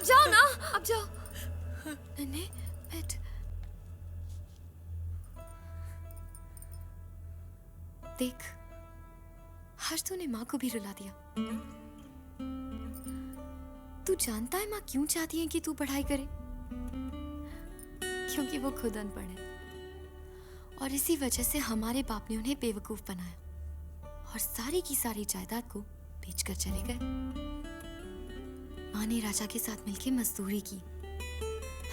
जाओ ना, अब जाओ। नन्हे, बैठ। देख, आज तूने माँ को भी रुला दिया। तू जानता है माँ क्यों चाहती है कि तू पढ़ाई करे? क्योंकि वो खुद अनपढ़ है और इसी वजह से हमारे बाप ने उन्हें बेवकूफ बनाया और सारी की सारी जायदाद को बेचकर चले गए। माँ ने राजा के साथ मिलकर मजदूरी की,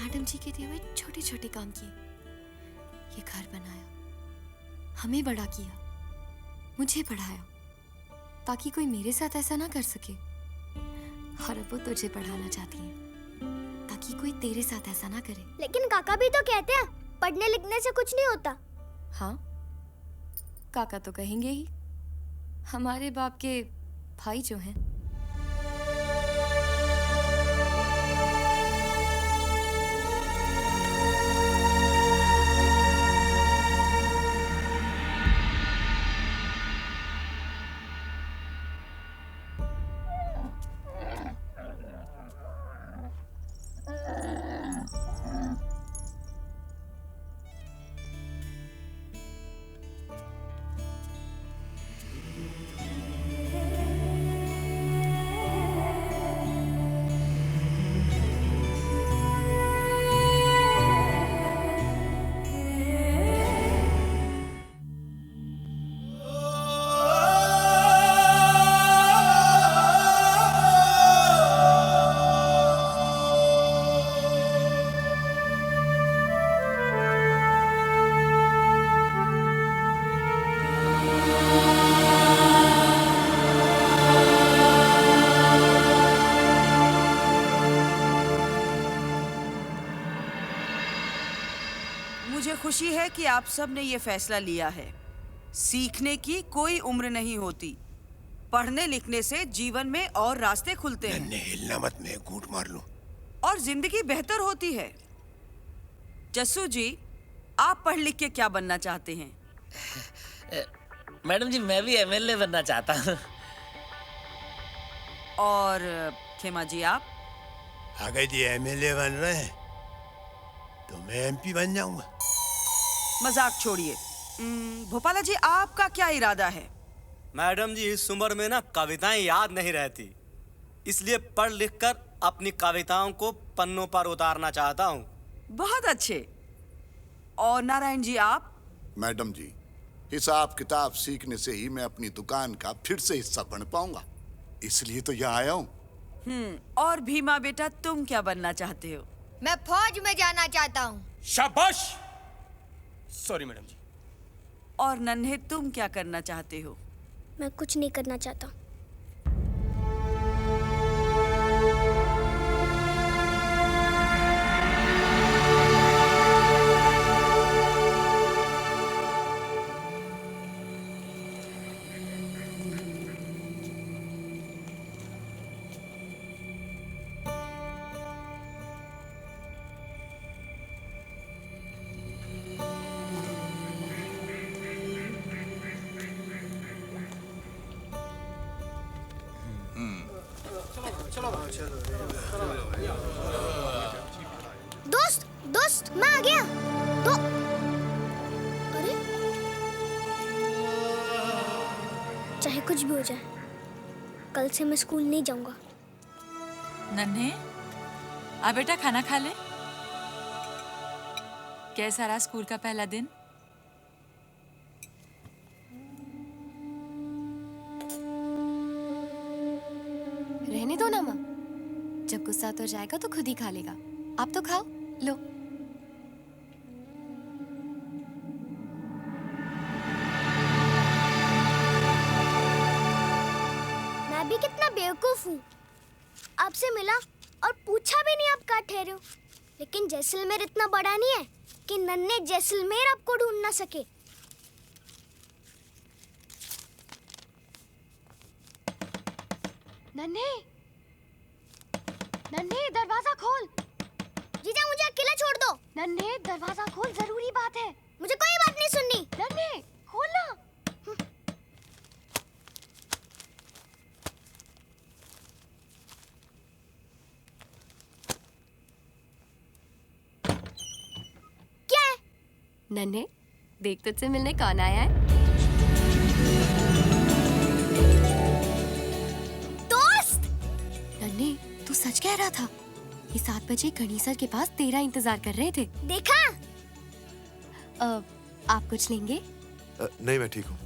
मैडम जी के दिए हुए छोटे छोटे काम किए, ये घर बनाया, हमें बड़ा किया, मुझे पढ़ाया, ताकि कोई मेरे साथ ऐसा ना कर सके। और अब वो तुझे पढ़ाना चाहती है ताकि कोई तेरे साथ ऐसा ना करे। लेकिन काका भी तो कहते हैं पढ़ने लिखने से कुछ नहीं होता। हाँ, काका तो कहेंगे ही, हमारे बाप के भाई जो हैं। मुझे खुशी है कि आप सब ने ये फैसला लिया है। सीखने की कोई उम्र नहीं होती। पढ़ने लिखने से जीवन में और रास्ते खुलते हैं। हिलना मत, मैं घूंट मार लूं। और जिंदगी बेहतर होती है। जस्सू जी, आप पढ़ लिख के क्या बनना चाहते हैं? मैडम जी, मैं भी एमएलए बनना चाहता हूँ। और खेमा जी, आप? अगर जी एमएलए बन रहे हैं तो मैं एमपी बन जाऊंगा। मजाक छोड़िए। भोपाला जी, आपका क्या इरादा है? मैडम जी, इस उम्र में ना कविताएं याद नहीं रहती, इसलिए पढ़ लिख कर अपनी कविताओं को पन्नों पर उतारना चाहता हूँ। बहुत अच्छे। और नारायण जी, आप? मैडम जी, हिसाब किताब सीखने से ही मैं अपनी दुकान का फिर से हिस्सा बन पाऊंगा, इसलिए तो यहाँ आया हूँ। और भीमा बेटा, तुम क्या बनना चाहते हो? मैं फौज में जाना चाहता हूँ। शाबाश। सॉरी मैडम जी। और नन्हे, तुम क्या करना चाहते हो? मैं कुछ नहीं करना चाहता। दोस्त दोस्त, मैं आ गया। तो अरे, चाहे कुछ भी हो जाए कल से मैं स्कूल नहीं जाऊंगा। नन्हे, आ बेटा खाना खा ले। कैसा रहा स्कूल का पहला दिन? रहने दो ना माँ, जब गुस्सा तो जाएगा तो खुद ही खा लेगा। आप तो खाओ, लो। मैं भी कितना बेवकूफ हूँ, आपसे मिला और पूछा भी नहीं आप कहाँ ठहरे हो। लेकिन जैसलमेर इतना बड़ा नहीं है कि नन्हे जैसलमेर आपको ढूंढ ना सके। नन्हे, नन्हे दरवाजा खोल। जीजा मुझे अकेला छोड़ दो। नन्हे दरवाजा खोल, जरूरी बात है। मुझे कोई बात नहीं सुननी। नन्हे खोलना। क्या है? नन्हे देख, तुझसे मिलने कौन आया है? दोस्त! नन्हे तू सच कह रहा था। ये 7 बजे गणेश सर के पास तेरा इंतजार कर रहे थे। देखा? आप कुछ लेंगे? नहीं, मैं ठीक हूँ।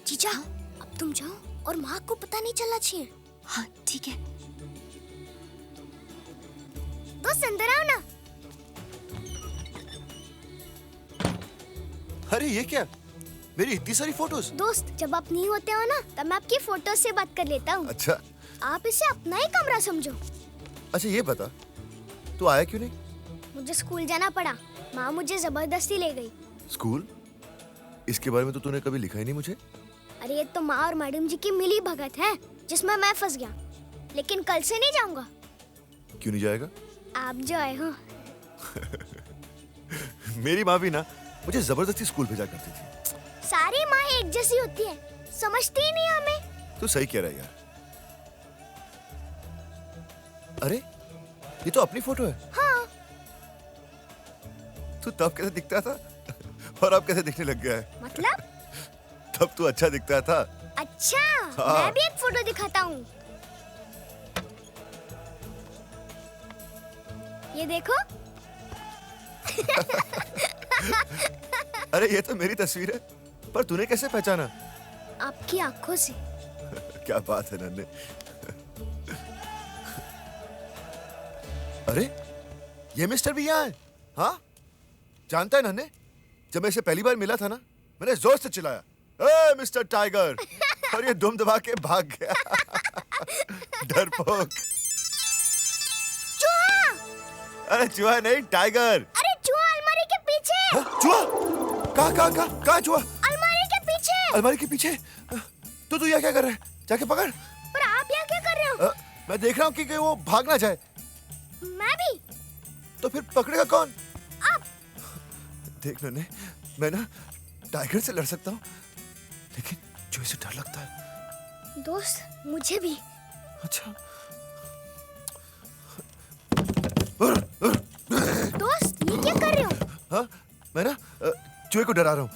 जीजा, अब तुम जाओ और माँ को पता नहीं चलना चाहिए। हाँ ठीक है। दोस्त अंदर आओ ना। अरे ये क्या? मेरी इतनी सारी फोटोज। दोस्त, जब आप नहीं होते हो ना तब मैं आपकी फोटो से बात कर लेता हूँ। अच्छा, आप इसे अपना ही कमरा समझो। अच्छा ये बता, तू आया क्यों नहीं? मुझे स्कूल जाना पड़ा, माँ मुझे जबरदस्ती ले गई। स्कूल? इसके बारे में तो तूने कभी लिखा ही नहीं मुझे। अरे ये तो माँ और मैडम जी की मिली भगत है जिसमें मैं फंस गया। लेकिन कल से नहीं जाऊंगा। क्यों नहीं जाएगा? आप जो आए हो। मेरी माँ भी ना मुझे जबरदस्ती स्कूल भेजा करती थी। सारी माँ एक जैसी होती है, समझती ही नहीं हमें। तू सही कह रहा है यार। अरे ये तो अपनी फोटो है। हाँ। तू तब कैसे दिखता था और अब कैसे दिखने लग गया है? मतलब? तब तू अच्छा दिखता था। अच्छा, हाँ। मैं भी एक फोटो दिखाता हूँ। ये देखो। अरे ये तो मेरी तस्वीर है, पर तूने कैसे पहचाना? आपकी आंखों से। क्या बात है नन्हे। अरे ये मिस्टर भी यहाँ है? हाँ, जानता है नन्हे, जब मैं इसे पहली बार मिला था ना, मैंने जोर से चिल्लाया, ए मिस्टर टाइगर, और ये दुम दबा के भाग गया। डरपोक। चूहा! अरे चूहा नहीं, टाइगर। अरे चूहा अलमारी के पीछे। हाँ, चूहा? कहाँ चूहा? अलमारी के पीछे। अलमारी के पीछे? तू यहाँ क्या कर रहा है? जाके पकड़। पर आप यहाँ क्या कर रहे हो? मैं देख रहा हूँ कि वो भाग ना जाए। मैं भी। तो फिर पकड़ेगा कौन? आप। देख नन्हे, मैं ना टाइगर से लड़ सकता हूँ, लेकिन चूहे से डर लगता है। दोस्त, मुझे भी। अच्छा। दोस्त, ये क्या कर रहे हो? हाँ, मैं ना चूहे को डरा रहा हूँ।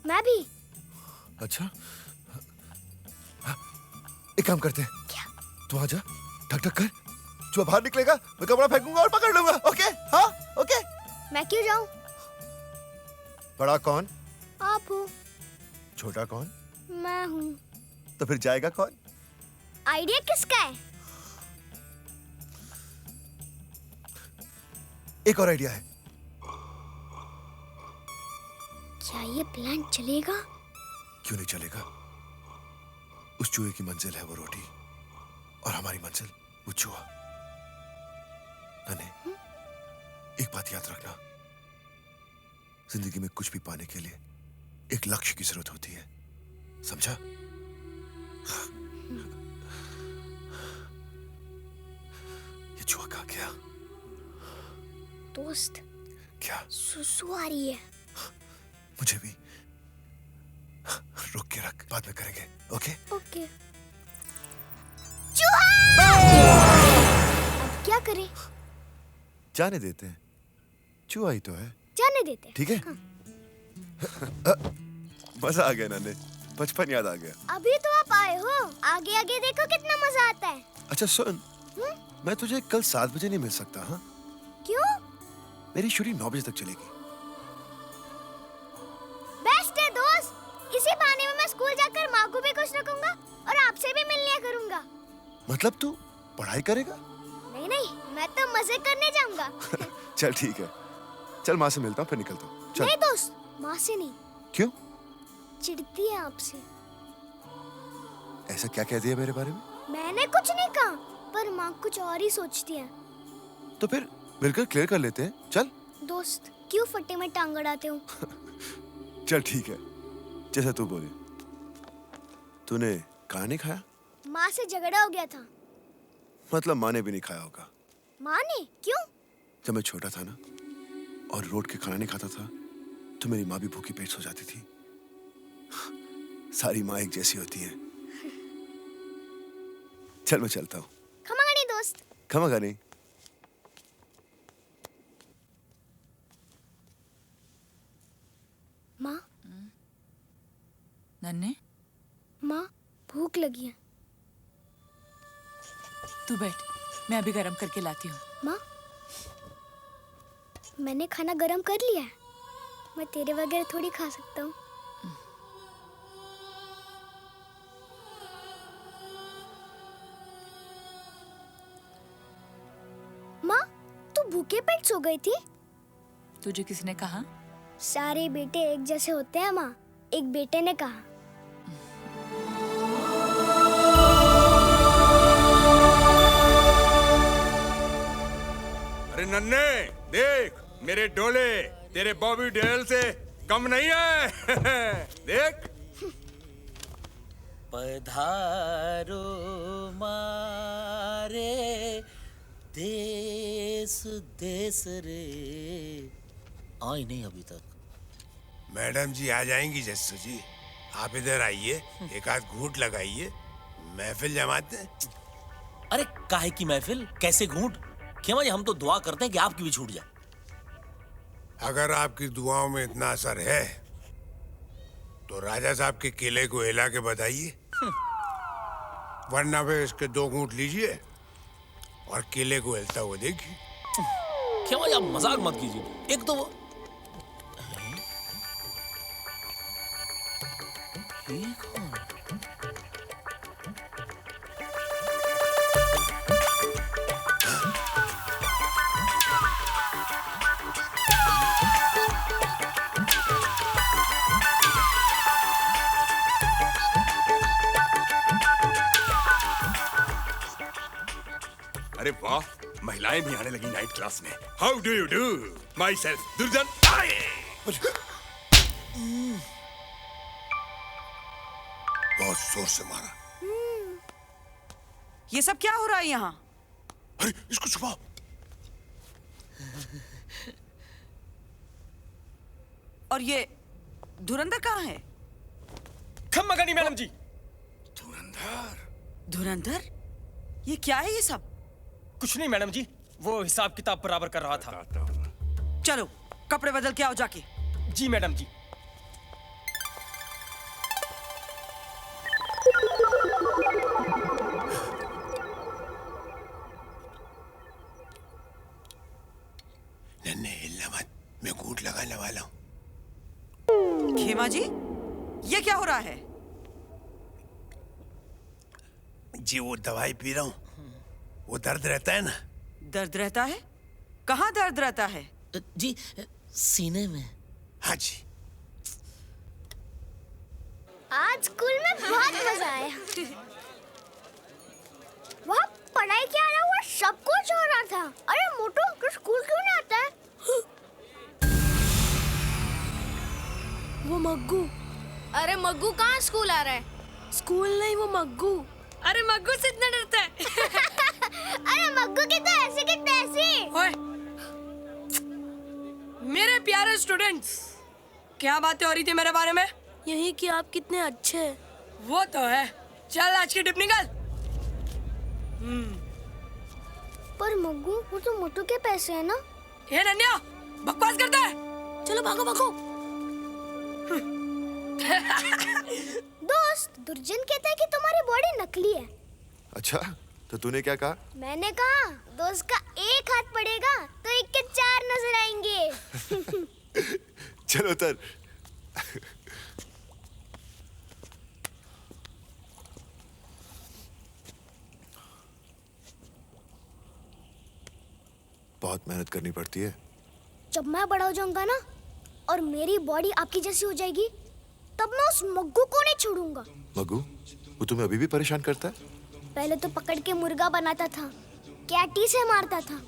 मैं भी। अच्छा, एक काम करते हैं। क्या? तू आ जा, ठक ठक कर, चूहा बाहर निकलेगा, मैं कपड़ा फेंकूंगा और पकड़ लूंगा। ओके? हाँ, ओके। मैं क्यों जाऊं? बड़ा कौन? आप हो। छोटा कौन? मैं हूँ। तो फिर जाएगा कौन? आइडिया किसका है? एक और आइडिया है। क्या ये प्लान चलेगा? क्यों नहीं चलेगा? उस चूहे की मंजिल है वो रोटी, और हमारी मंजिल वो चूहा। नन्हे, एक बात याद रखना, जिंदगी में कुछ भी पाने के लिए एक लक्ष्य की जरूरत होती है, समझा? ये चूहा कहाँ गया? दोस्त, क्या? सुसु आ रही है। मुझे भी। रुक के रख, बाद में करेंगे। ओके? ओके। चूहा! अब क्या करें? जाने देते हैं, चूहा ही तो है। जाने देते हैं। ठीक है? हाँ। मजा आ गया नन्हे, बचपन याद आ गया। अभी तो आप आए हो, आगे आगे देखो कितना मजा आता है। अच्छा सुन, मैं तुझे कल 7 बजे नहीं मिल सकता। हाँ क्यों? मेरी शूटिंग 9 बजे तक चलेगी। बेस्ट है दोस्त, इसी बहाने में मैं स्कूल जाकर माँ को भी खुश रखूंगा और आपसे भी मिल लिया करूंगा। मतलब तू पढ़ाई करेगा? नहीं नहीं, मैं तो मजे करने जाऊंगा। चल ठीक है, चल माँ से मिलता हूँ फिर निकलता हूँ। नहीं दोस्त, माँ से नहीं। क्यों? चिढ़ती है आपसे। ऐसा क्या कह दिया मेरे बारे में? मैंने कुछ नहीं कहा, पर माँ कुछ और ही सोचती है। तो फिर मिलकर क्लियर कर लेते हैं। चल दोस्त, क्यों फट्टे में टांग अड़ाते हो? चल ठीक है, जैसा तू बोले। तूने खाना नहीं खाया? माँ से झगड़ा हो गया था। मतलब माँ ने भी नहीं खाया होगा। माँ ने? क्यों? जब मैं छोटा था ना और रोड के खाना नहीं खाता था तो मेरी माँ भी भूखी पेट सो जाती थी। सारी माँ एक जैसी होती है। चल मैं चलता हूँ। खमागानी दोस्त। खमागानी। माँ। नन्हे, माँ भूख लगी है। तू बैठ, मैं अभी गरम करके लाती हूँ। माँ, मैंने खाना गरम कर लिया है, मैं तेरे वगैरह थोड़ी खा सकता हूँ। माँ, तू भूखे पेट सो गई थी? तुझे किसने कहा? सारे बेटे एक जैसे होते हैं माँ, एक बेटे ने कहा। अरे नन्हे, देख मेरे डोले तेरे बॉबी डेल से कम नहीं है। देख। पधारो मारे देश देश रे। आई नहीं अभी तक। मैडम जी आ जाएंगी जस्सू जी, आप इधर आइए, एक आध घूंट लगाइए, महफिल जमाते हैं। अरे काहे की महफिल, कैसे घूंट? खेमा जी हम तो दुआ करते हैं कि आपकी भी छूट जाए। अगर आपकी दुआओं में इतना असर है तो राजा साहब के किले को हिला के बताइए, वरना फिर इसके 2 घूंट लीजिए और किले को हिलता हुआ देखिए। खेमा जी आप मजाक मत कीजिए। एक तो वो अरे वाह, महिलाएं भी आने लगी नाइट क्लास में। How do you do? My self दुर्जन। बहुत जोर से मारा। ये सब क्या हो रहा है यहाँ? अरे इसको छुपाओ। और ये धुरंधर कहाँ है? खम्मागानी मैडम जी। धुरंधर? ये क्या है ये सब? कुछ नहीं मैडम जी, वो हिसाब किताब बराबर कर रहा था। चलो कपड़े बदल के आओ जाके। जी मैडम जी। नन्हे हिलना मत, मैं घूंट लगाने वाला हूँ। खेमा जी, ये क्या हो रहा है? जी वो दवाई पी रहा हूँ, वो दर्द रहता है ना। दर्द रहता है? कहाँ दर्द रहता है? जी सीने में। हाँ जी। आज स्कूल में बहुत मजा आया। वहाँ पढ़ाई के अलावा सब कुछ हो रहा था। अरे मोटू, तू स्कूल क्यों नहीं आता है? वो मग्गू। अरे मग्गू कहाँ स्कूल आ रहा है? स्कूल नहीं, वो मग्गू। अरे मग्गू से इतना डरता है। अरे मग्गू की तो ऐसी की तैसी। ओए, मेरे प्यारे स्टूडेंट्स, क्या बातें हो रही थी मेरे बारे में? यही कि आप कितने अच्छे हैं। वो तो है। चल आज की टिप निकाल। पर मग्गू, वो तो मोटू के पैसे है ना? ये नन्या, बकवास करता है। चलो भागो भागो। दोस्त, दुर्जन कहता है कि तुम्हारी बॉडी नकली है। अच्छा, तो तूने क्या कहा? मैंने कहा दोस्त का एक हाथ पड़ेगा तो एक के चार नजर आएंगे। चलो उतर। बहुत मेहनत करनी पड़ती है। जब मैं बड़ा हो जाऊंगा ना और मेरी बॉडी आपकी जैसी हो जाएगी, तब मैं उस मग्गू को नहीं छोड़ूंगा। मग्गू, वो तुम्हें अभी भी परेशान करता है? पहले तो पकड़ के मुर्गा बनाता था, कैटी से मारता था,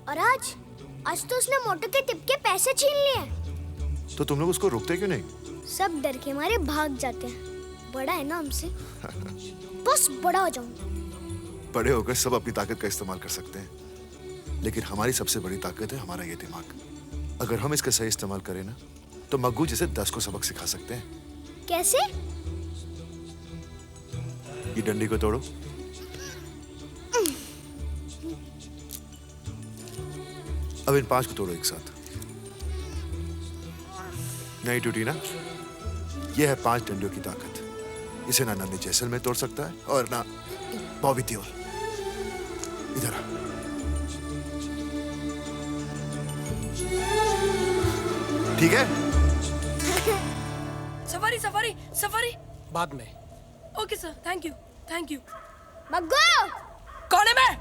और आज तो उसने मोटू के टिप के पैसे छीन लिए। तो तुम लोग उसको रोकते क्यों नहीं? सब डर के मारे भाग जाते हैं। बड़ा है ना हमसे। बस बड़ा हो जाऊंगा। बड़े होकर सब अपनी ताकत का इस्तेमाल कर सकते हैं, लेकिन हमारी सबसे बड़ी ताकत है हमारा ये दिमाग। अगर हम इसका सही इस्तेमाल करें ना, तो मग्गू जैसे 10 को सबक सिखा सकते हैं। कैसे? ये डंडी को तोड़ो। अब इन 5 को तोड़ो एक साथ। नहीं टूटी ना? ये है 5 डंडियों की ताकत। इसे ना नन्ही जैसलमेर तोड़ सकता है और ना बॉबी देओल। इधर आ। ठीक है? सफारी सफारी बाद में। Okay sir, thank you. Maggu! कौन है मैं?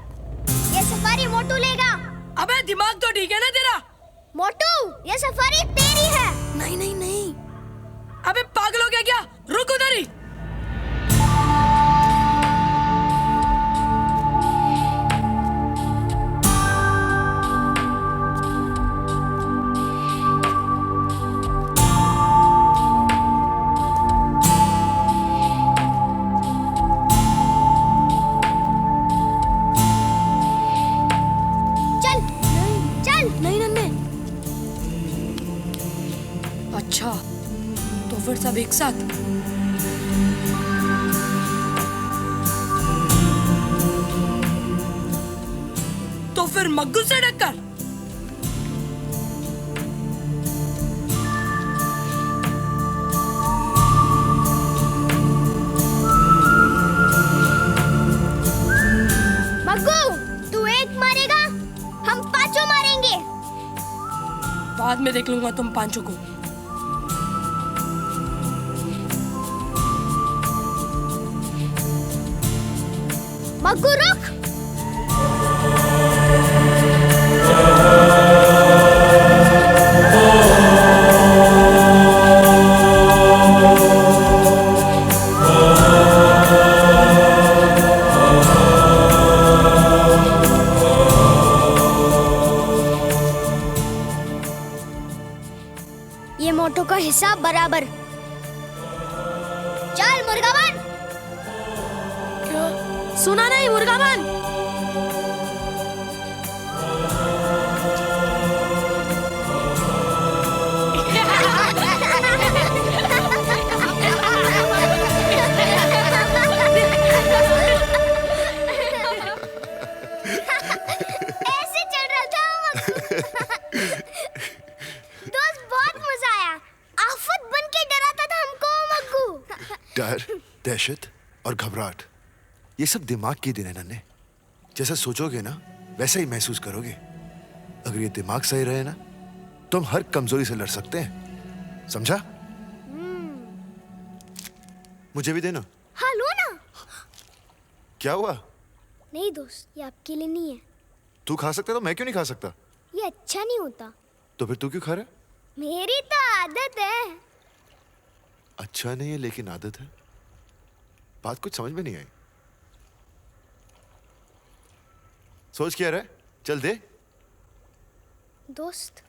ये सफारी मोटू लेगा। अबे दिमाग तो ठीक है ना तेरा? मोटू, ये सफारी तेरी है। नहीं। अबे पागल हो गया क्या? रुक उधर ही। अच्छा, तो फिर सब एक साथ। तो फिर मग्गू से टक्कर। मग्गू, तू एक मारेगा, हम 5 मारेंगे। बाद में देख लूंगा तुम 5 को। मग्गू रुक। ये मोटू का हिस्सा बराबर। चल मुर्गा बन। क्या? सुना नहीं? मुर्गा बन। ऐसे चल रहा था दोस्त, बहुत मजा आया। आफत बन के डराता था हमको मग्गू। डर, दहशत और घबराहट, ये सब दिमाग की देन है नन्हे। जैसा सोचोगे ना, वैसा ही महसूस करोगे। अगर ये दिमाग सही रहे ना, तो हम हर कमजोरी से लड़ सकते हैं। समझा? मुझे भी देना। हाँ लो ना। क्या हुआ? नहीं दोस्त, ये आपके लिए नहीं है। तू खा सकता तो मैं क्यों नहीं खा सकता? ये अच्छा नहीं होता। तो फिर तू क्यों खा रहा है? मेरी तो आदत है। अच्छा नहीं है लेकिन आदत है। बात कुछ समझ में नहीं आई। सोच क्या रहा है? चल दे। दोस्त,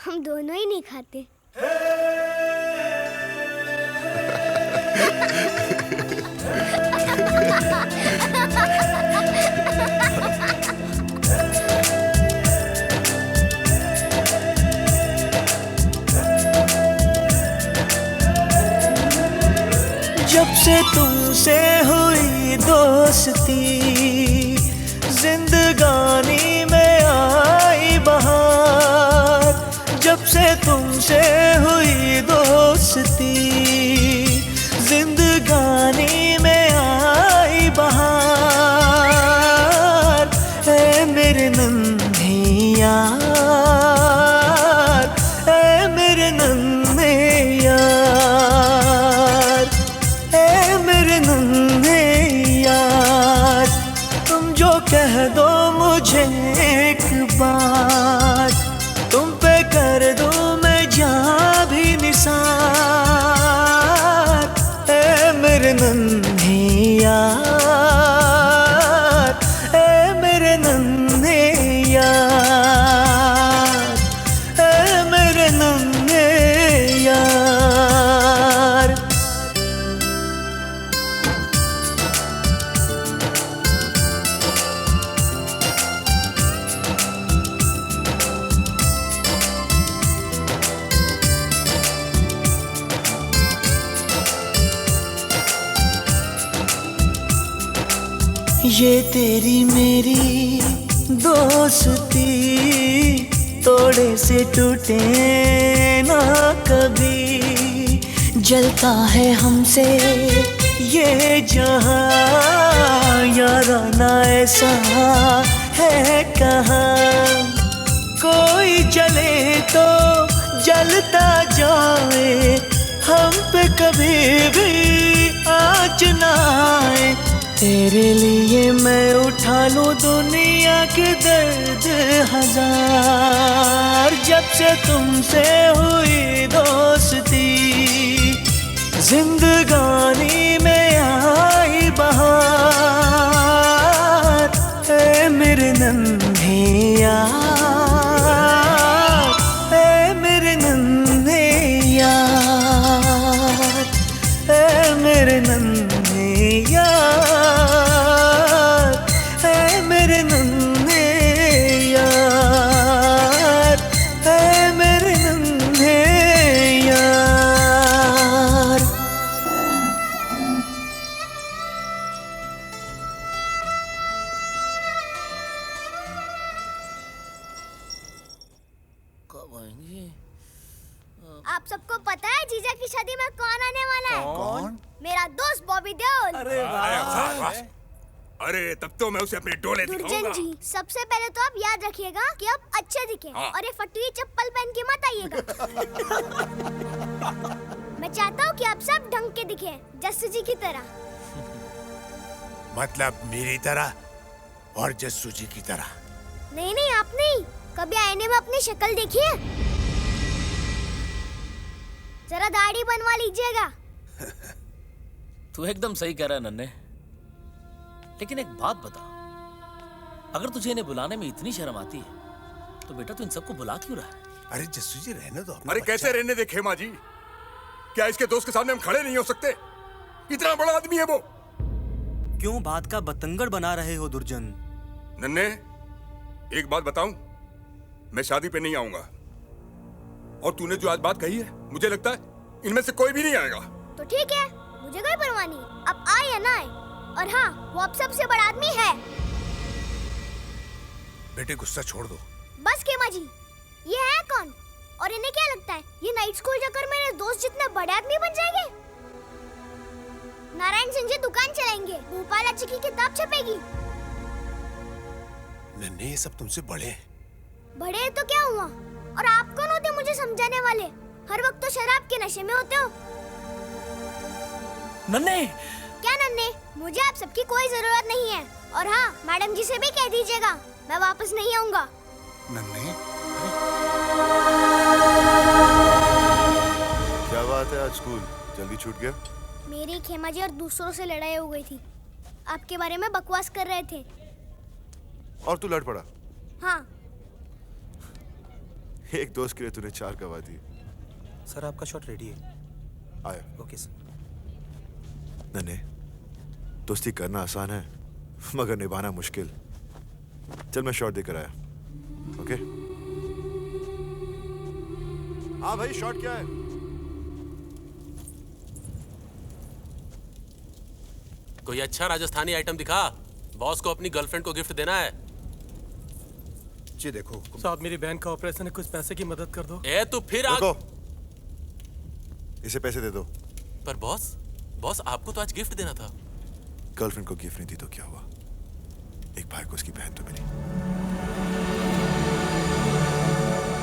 हम दोनों ही नहीं खाते। जब से तुमसे हुई दोस्ती, जिंदगानी में आई बहार। जब तुमसे हुई दोस्ती, जिंदगानी में आई बहार। ऐ मेरे नन्हे यार, ऐ मेरे नन्हे यार, ऐ मेरे नन्हे यार। तुम जो कह दो मुझे एक बार, तुम पे कर दूं मैं जहाँ भी निसार। ऐ मेरे नन्हे यार, ऐ मेरे नन्हे यार, ऐ मेरे नन्हे यार। ये तेरी मेरी दोस्ती तोड़े से टूटे ना कभी। जलता है हमसे ये जहां, याराना ऐसा है कहाँ। कोई जले तो जलता जाए, हम पे कभी भी आँच ना आए। तेरे लिए मैं उठा लूं दुनिया के दर्द हजार। जब से तुमसे हुई दोस्ती, जिंदगानी में आई बहार। ऐ मेरे नन्हे यार, ऐ मेरे नन्हे यार, ऐ मेरे नन्हे यार, ऐ मेरे नन्हे यार, ऐ मेरे नन्हे यार। आप सबको पता है जीजा की शादी में कौन आने वाला है? कौन? मेरा दोस्त बॉबी देओल। अरे वाह। अरे तब तो मैं उसे अपने डोले दुर्जन दिखाऊंगा। जी, सबसे पहले तो आप याद रखिएगा कि आप अच्छे दिखें और ये फटी हुई चप्पल पहन के मत आइएगा। मैं चाहता हूँ कि आप सब ढंग के दिखें, जस्सू जी की तरह। मतलब मेरी तरह और जस्सू जी की तरह? नहीं नहीं, आप नहीं। कभी आईने में अपनी शक्ल देखिए, जरा दाढ़ी बनवा लीजिएगा। तू एकदम सही कह रहा है नन्हे, लेकिन एक बात बता, अगर तुझे इन्हें बुलाने में इतनी शर्म आती है तो बेटा तू इन सबको बुला क्यों रहा है? अरे जस्सू जी रहने दो। अरे कैसे रहने दे खेमा जी? क्या इसके दोस्त के सामने हम खड़े नहीं हो सकते? इतना बड़ा आदमी है वो। क्यों बात का बतंगड़ बना रहे हो दुर्जन? नन्हे, एक बात बताऊं, मैं शादी पे नहीं आऊंगा। और तूने जो आज बात कही है, मुझे लगता है इनमें से कोई भी नहीं आएगा। तो ठीक है, मुझे कोई परवाह नहीं, अब आए या ना आए। और हाँ, वो अब सबसे बड़ा आदमी है। बेटे गुस्सा छोड़ दो। बस खेमा जी, ये है कौन? और इन्हें क्या लगता है ये नाइट स्कूल जाकर मेरे दोस्त जितने बड़े आदमी बन जाएंगे? नारायण सिंह जी दुकान चलाएंगे, भोपाल अच्छी की किताब छपेगी। नन्हे ये सब तुमसे बड़े हैं। बड़े तो क्या हुआ? और आप कौन होते मुझे समझाने वाले? हर वक्त तो शराब के नशे में होते हो। नन्हे! क्या नन्हे? मुझे आप सबकी कोई जरूरत नहीं है। और हाँ, मैडम जी से भी कह दीजिएगा, मैं वापस नहीं आऊंगा। नन्हे, क्या बात है, आज स्कूल जल्दी छूट गया? मेरी खेमा जी और दूसरों से लड़ाई हो गई थी, आपके बारे में बकवास कर रहे थे। और तू लड़ पड़ा? हाँ। एक दोस्त के लिए तूने 4 गवा दी। सर आपका शॉट रेडी है। आया। Okay sir. नन्हे, दोस्ती करना आसान है मगर निभाना मुश्किल। चल मैं शॉट देकर आया। ओके? हाँ भाई, शॉट क्या है? कोई अच्छा राजस्थानी आइटम दिखा, बॉस को अपनी गर्लफ्रेंड को गिफ्ट देना है। जी देखो साहब मेरी बहन का ऑपरेशन है, कुछ पैसे की मदद कर दो। ए तू फिर रुको, इसे पैसे दे दो। पर बॉस, बॉस आपको तो आज गिफ्ट देना था। गर्लफ्रेंड को गिफ्ट नहीं दी तो क्या हुआ? एक भाई को उसकी बहन तो मिली।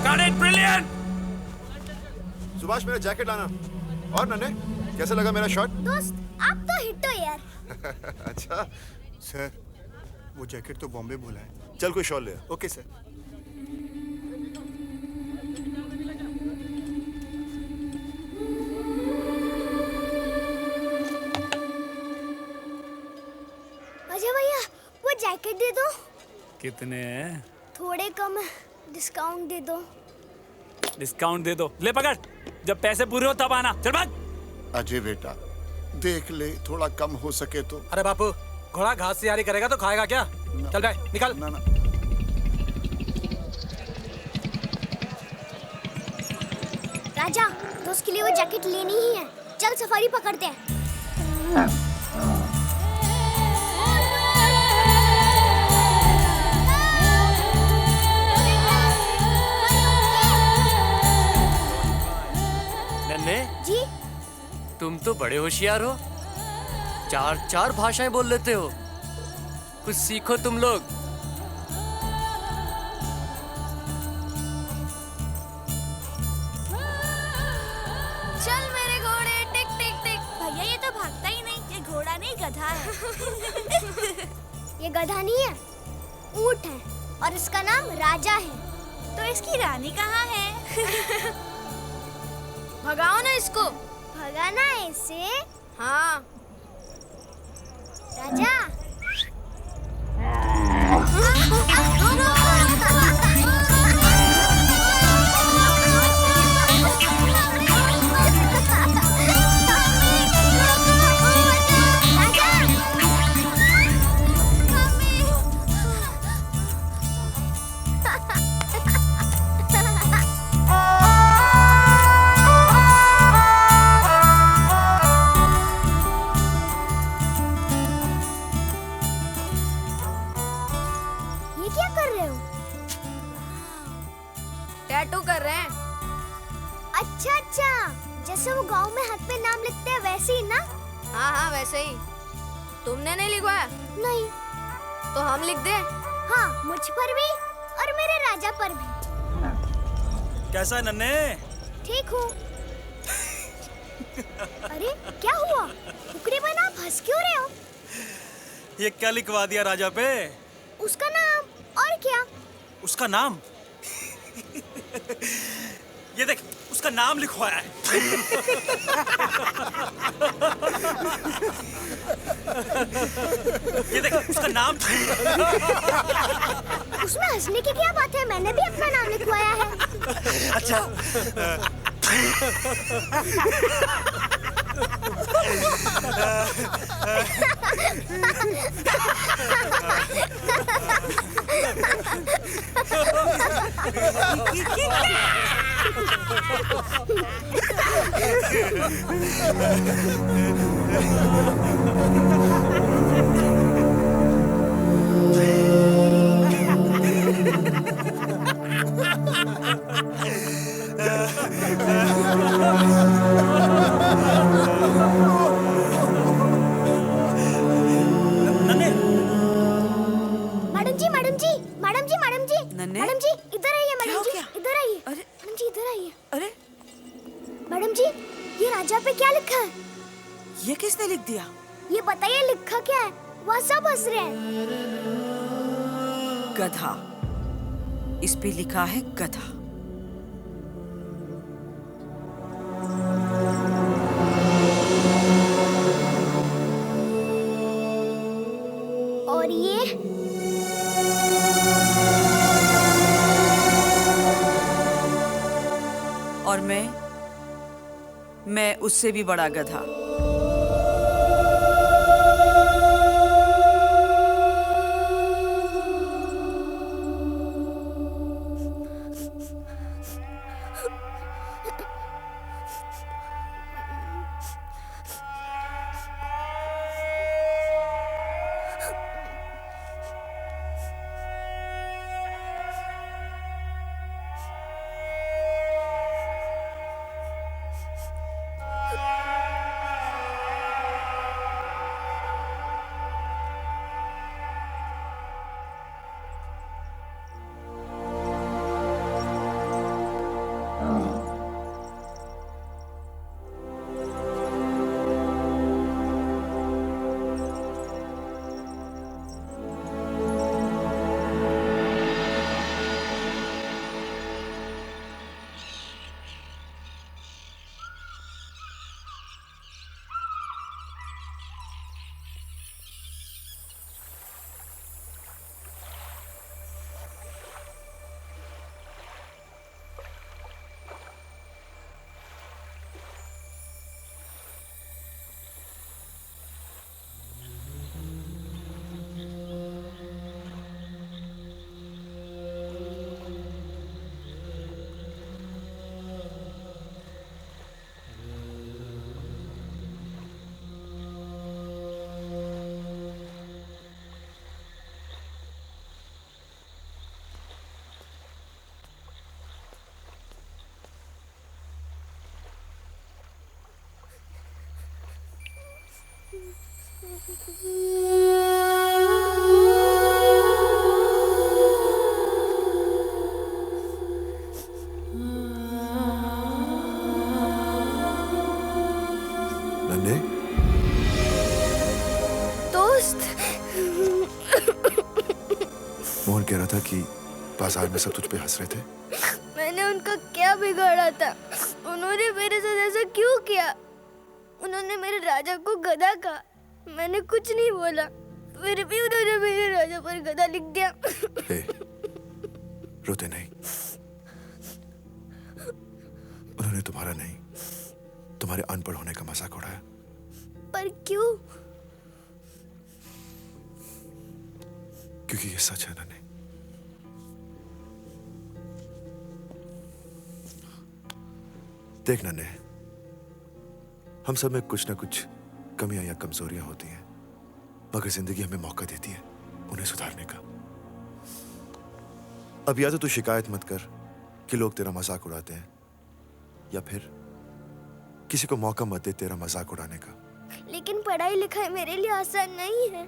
Got it, brilliant! सुभाष मेरा जैकेट लाना। और नन्हे, कैसा लगा मेरा शॉट? दोस्त आप तो हिट हो यार। अच्छा सर, वो जैकेट तो बॉम्बे बोला है। चल कोई शॉल ले। Okay sir. अजय भैया वो जैकेट दे दो। कितने हैं? थोड़े कम है, डिस्काउंट दे दो। डिस्काउंट दे दो। ले पकड़, जब पैसे पूरे हो तब आना। चल भाग। अजय बेटा देख ले, थोड़ा कम हो सके तो। अरे बापू, घोड़ा घास से यारी करेगा तो खाएगा क्या? चल भाई निकल। ना ना। राजा दोस्त के लिए वो जैकेट लेनी ही है। चल सफारी पकड़ते हैं। नन्हे जी तुम तो बड़े होशियार हो, चार चार भाषाएं बोल लेते हो। कुछ सीखो तुम लोग। चल मेरे घोड़े टिक टिक टिक। भैया ये तो भागता ही नहीं, ये घोड़ा नहीं गधा है। ये गधा नहीं है, ऊंट है और इसका नाम राजा है। तो इसकी रानी कहाँ है? भगाओ ना इसको। भगाना है इसे? हाँ। राजा टैटू कर रहे हैं। अच्छा अच्छा, जैसे वो गांव में हाथ पे नाम लिखते हैं वैसे ही ना? हाँ हाँ वैसे ही। तुमने नहीं लिखवाया? नहीं। तो हम लिख दें? हाँ, मुझ पर भी और मेरे राजा पर भी। कैसा है नन्हे? ठीक हूँ। अरे क्या हुआ? टुकड़े बना, आप हंस क्यों रहे हो? ये क्या लिखवा दिया राजा पे? उसका नाम। और क्या? उसका नाम? ये देख, उसका नाम लिखवाया है। ये देख, उसका नाम। उसमें हंसने की क्या बात है? मैंने भी अपना नाम लिखवाया है। अच्छा। मैडम जी इधर आइए। मैडम जी इधर आइए। मैडम जी इधर आइए। अरे मैडम जी, ये राजा पे क्या लिखा है? ये किसने लिख दिया? ये बताइए लिखा क्या है? वहाँ सब हंस रहे हैं। गधा। इस पे लिखा है गधा। और ये और मैं उससे भी बड़ा गधा। नन्हे, दोस्त। मोहन कह रहा था कि बाजार में सब तुझ पे हंस रहे थे। मैंने उनका क्या बिगाड़ा था? उन्होंने मेरे साथ ऐसा क्यों किया? उन्होंने मेरे राजा को गधा कहा। मैंने कुछ नहीं बोला, फिर भी उन्होंने मेरे राजा पर गधा लिख दिया। हे, रोते नहीं। उन्होंने तुम्हारा नहीं, तुम्हारे अनपढ़ होने का मजाक उड़ाया। पर क्यों? क्योंकि ये सच है नन्हे। देख नन्हे, हम सब में कुछ ना कुछ कमियां या कमजोरियां होती हैं, मगर जिंदगी हमें मौका देती है उन्हें सुधारने का। अब या तो तू शिकायत मत कर कि लोग तेरा मजाक उड़ाते हैं, या फिर किसी को मौका मत दे तेरा मजाक उड़ाने का। लेकिन पढ़ाई लिखाई मेरे लिए आसान नहीं है।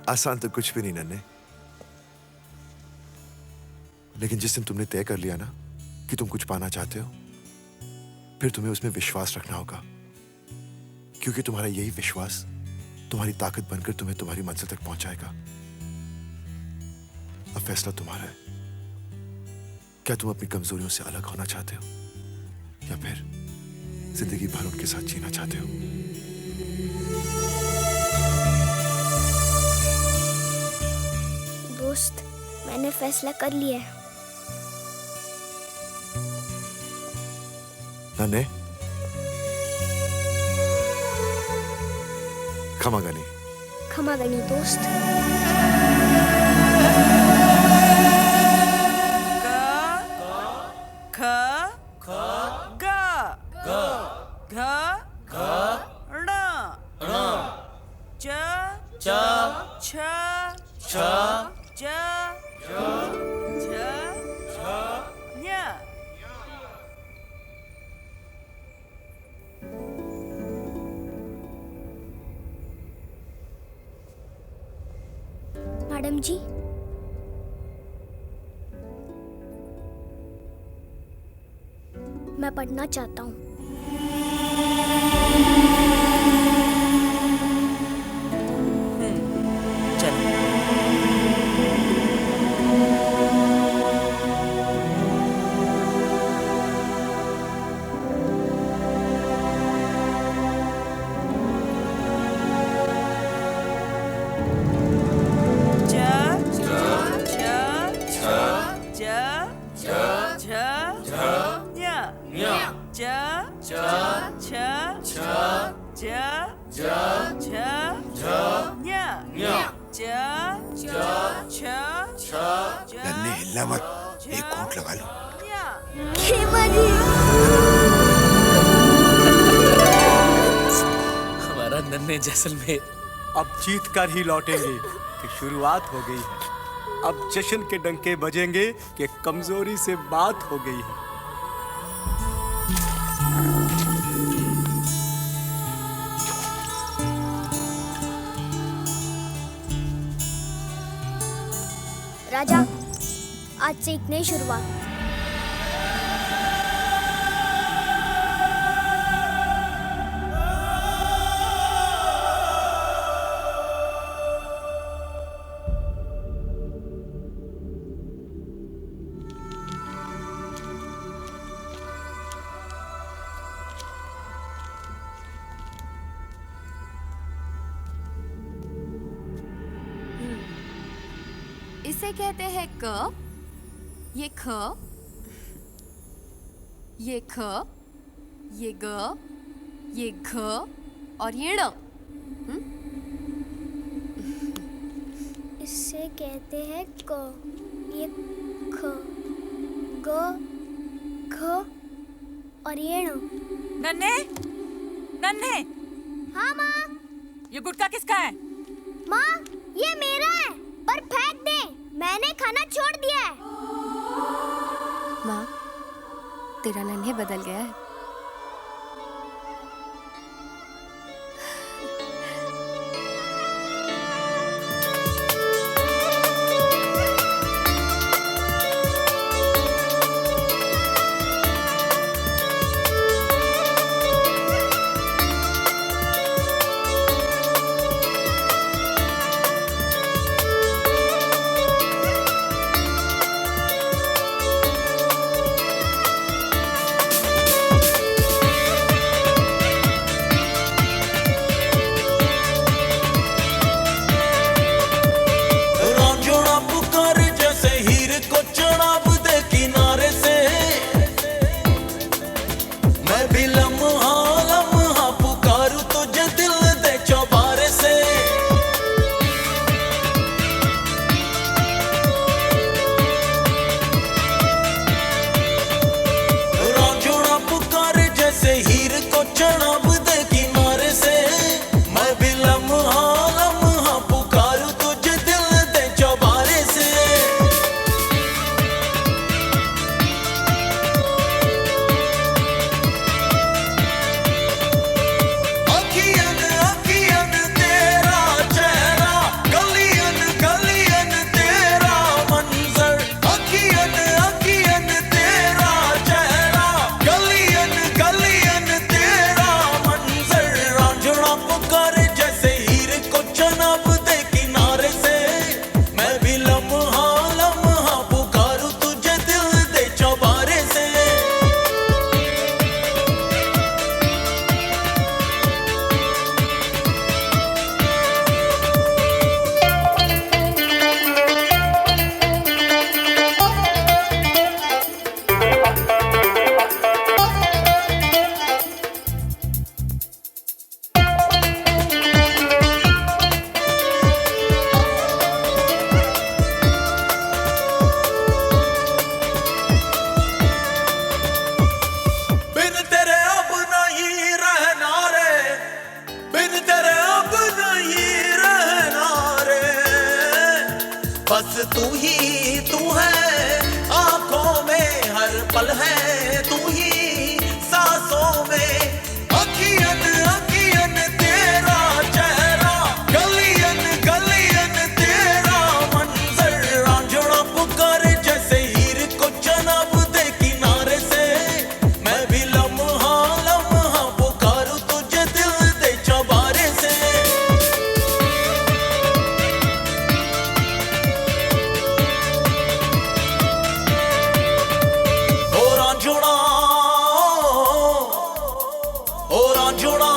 आसान तो कुछ भी नहीं नन्हे, लेकिन जिस दिन तुमने तय कर लिया ना कि तुम कुछ पाना चाहते हो, फिर तुम्हें उसमें विश्वास रखना होगा, क्योंकि तुम्हारा यही विश्वास तुम्हारी ताकत बनकर तुम्हें तुम्हारी मंजिल तक पहुंचाएगा। अब फैसला तुम्हारा है। क्या तुम अपनी कमजोरियों से अलग होना चाहते हो, या फिर जिंदगी भर उनके साथ जीना चाहते हो? दोस्त, मैंने फैसला कर लिया है। नन्हे, खमागनी। खमागनी दोस्त। मैडम जी, मैं पढ़ना चाहता हूँ। नन्हे, हिलना मत, एक घूंट लगा लो। खेमा जी। हमारा नन्हे जैसलमेर अब जीत कर ही लौटेंगे कि शुरुआत हो गई है। अब जश्न के डंके बजेंगे कि कमजोरी से बात हो गई है। राजा, आज से एक नई शुरुआत। इसे कहते हैं क, ये ख, ये ख, ये ग, ये घ और ये ण। इसे कहते हैं क, ये ख, ग, घ और ये ण। नन्हे, नन्हे। हाँ माँ। ये गुटखा किसका है? माँ, ये मेरा है, पर फेंक दे, मैंने खाना छोड़ दिया है। माँ, तेरा नन्हे बदल गया है। मैं भी लम्हा लम्हा पुकारूं तुझे दिल दे चौबारे से। रांझुड़ा पुकारे जैसे हीर को चढ़ाव दे किनारे से। मैं भी लम्हा लम्हा पुकारूं तुझे दिल दे चौबारे से। अखियन अखियन तेरा चेहरा, गलियन गलियन तेरा मंजर। अखियन अखियन तेरा चेहरा, गलियन गलियन तेरा मंजर। रांझुड़ा पुकारे जैसे हीर को चनाब दे किनारे से। मैं भी लम्हा लम्हा पुकारूं तुझे दिल दे चौबारे से। बिन तेरे अब नहीं रहना रे, बिन तेरे अब नहीं रहना रे। बस तू ही तू है, आंखों में हर पल है तू ही, सांसों में। अखियन अखियन तेरा चेहरा, गलियन गलियन तेरा मंजर। रांझुड़ा पुकारे जैसे हीर को चनाब दे किनारे से। मैं भी लम्हा लम्हा पुकारूं तुझे दिल दे चौबारे से। ओ रांझुड़ा, ओ रांझुड़ा,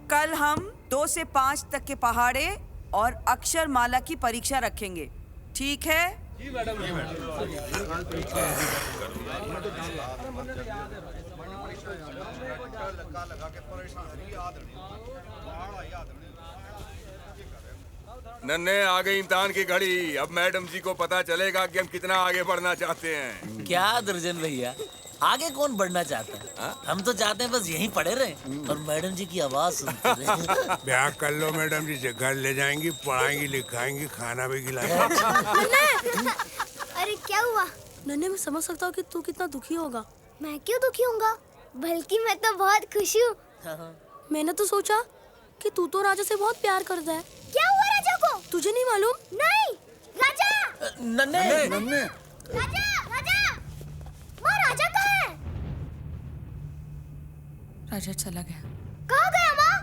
कल हम 2 से 5 तक के पहाड़े और अक्षर माला की परीक्षा रखेंगे, ठीक है? जी मैडम। नन्हे आ गई इम्तिहान की घड़ी। अब मैडम जी को पता चलेगा कि हम कितना आगे बढ़ना चाहते हैं। क्या दुर्जन भैया, आगे कौन बढ़ना चाहता है? हम तो चाहते हैं बस यहीं पड़े रहे और मैडम जी की आवाज सुनते रहे। ब्याह कर लो मैडम जी से, घर ले जाएंगी, पढ़ाएंगी, लिखाएंगी, खाना भी खिलाएंगी। अरे क्या हुआ? नन्हे, मैं समझ सकता हूँ कि तू कितना दुखी होगा। मैं क्यों दुखी होऊंगा? बल्कि मैं तो बहुत खुश हूँ। मैंने तो सोचा कि तू तो राजा से बहुत प्यार करता है। क्या हुआ राजा को? तुझे नहीं मालूम? नहीं। राजा! नन्हे! नन्हे! राजा! राजा! माँ, राजा कहाँ है? राजा चला गया कहाँ गया माँ?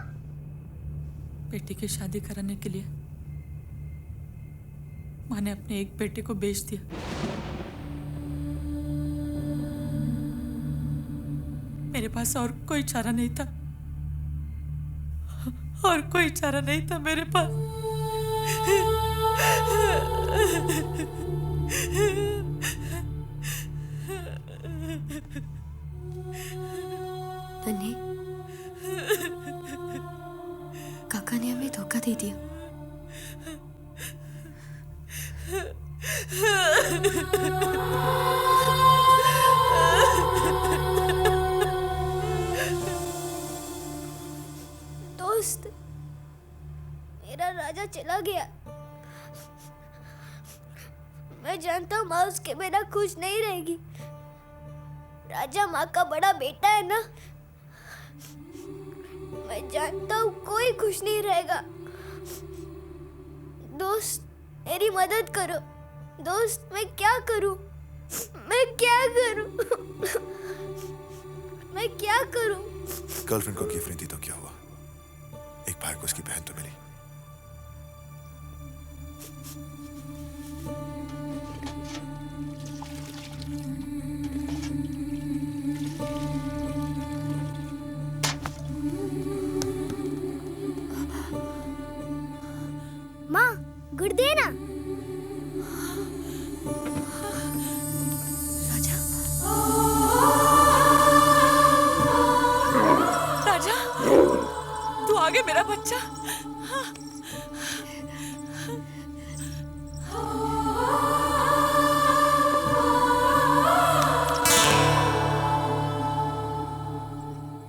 बेटी की शादी कराने के लिए। माँ ने अपने एक बेटे को बेच दिया। मेरे पास और कोई चारा नहीं था, और कोई चारा नहीं था मेरे पास। नन्हे, काका ने हमें धोखा दे दिया। दोस्त, मेरा राजा चला गया। मैं जानता हूँ माँ उसके बिना खुश नहीं रहेगी। राजा माँ का बड़ा बेटा है ना। मैं जानता हूँ कोई खुश नहीं रहेगा। दोस्त, मेरी मदद करो। दोस्त, मैं क्या करूँ? मैं क्या करूं? गर्लफ्रेंड को गिफ्ट नहीं दी तो क्या हुआ? एक भाई को उसकी बहन तो मिली। माँ गुड़ दे ना। राजा, तू आ गया मेरा बच्चा।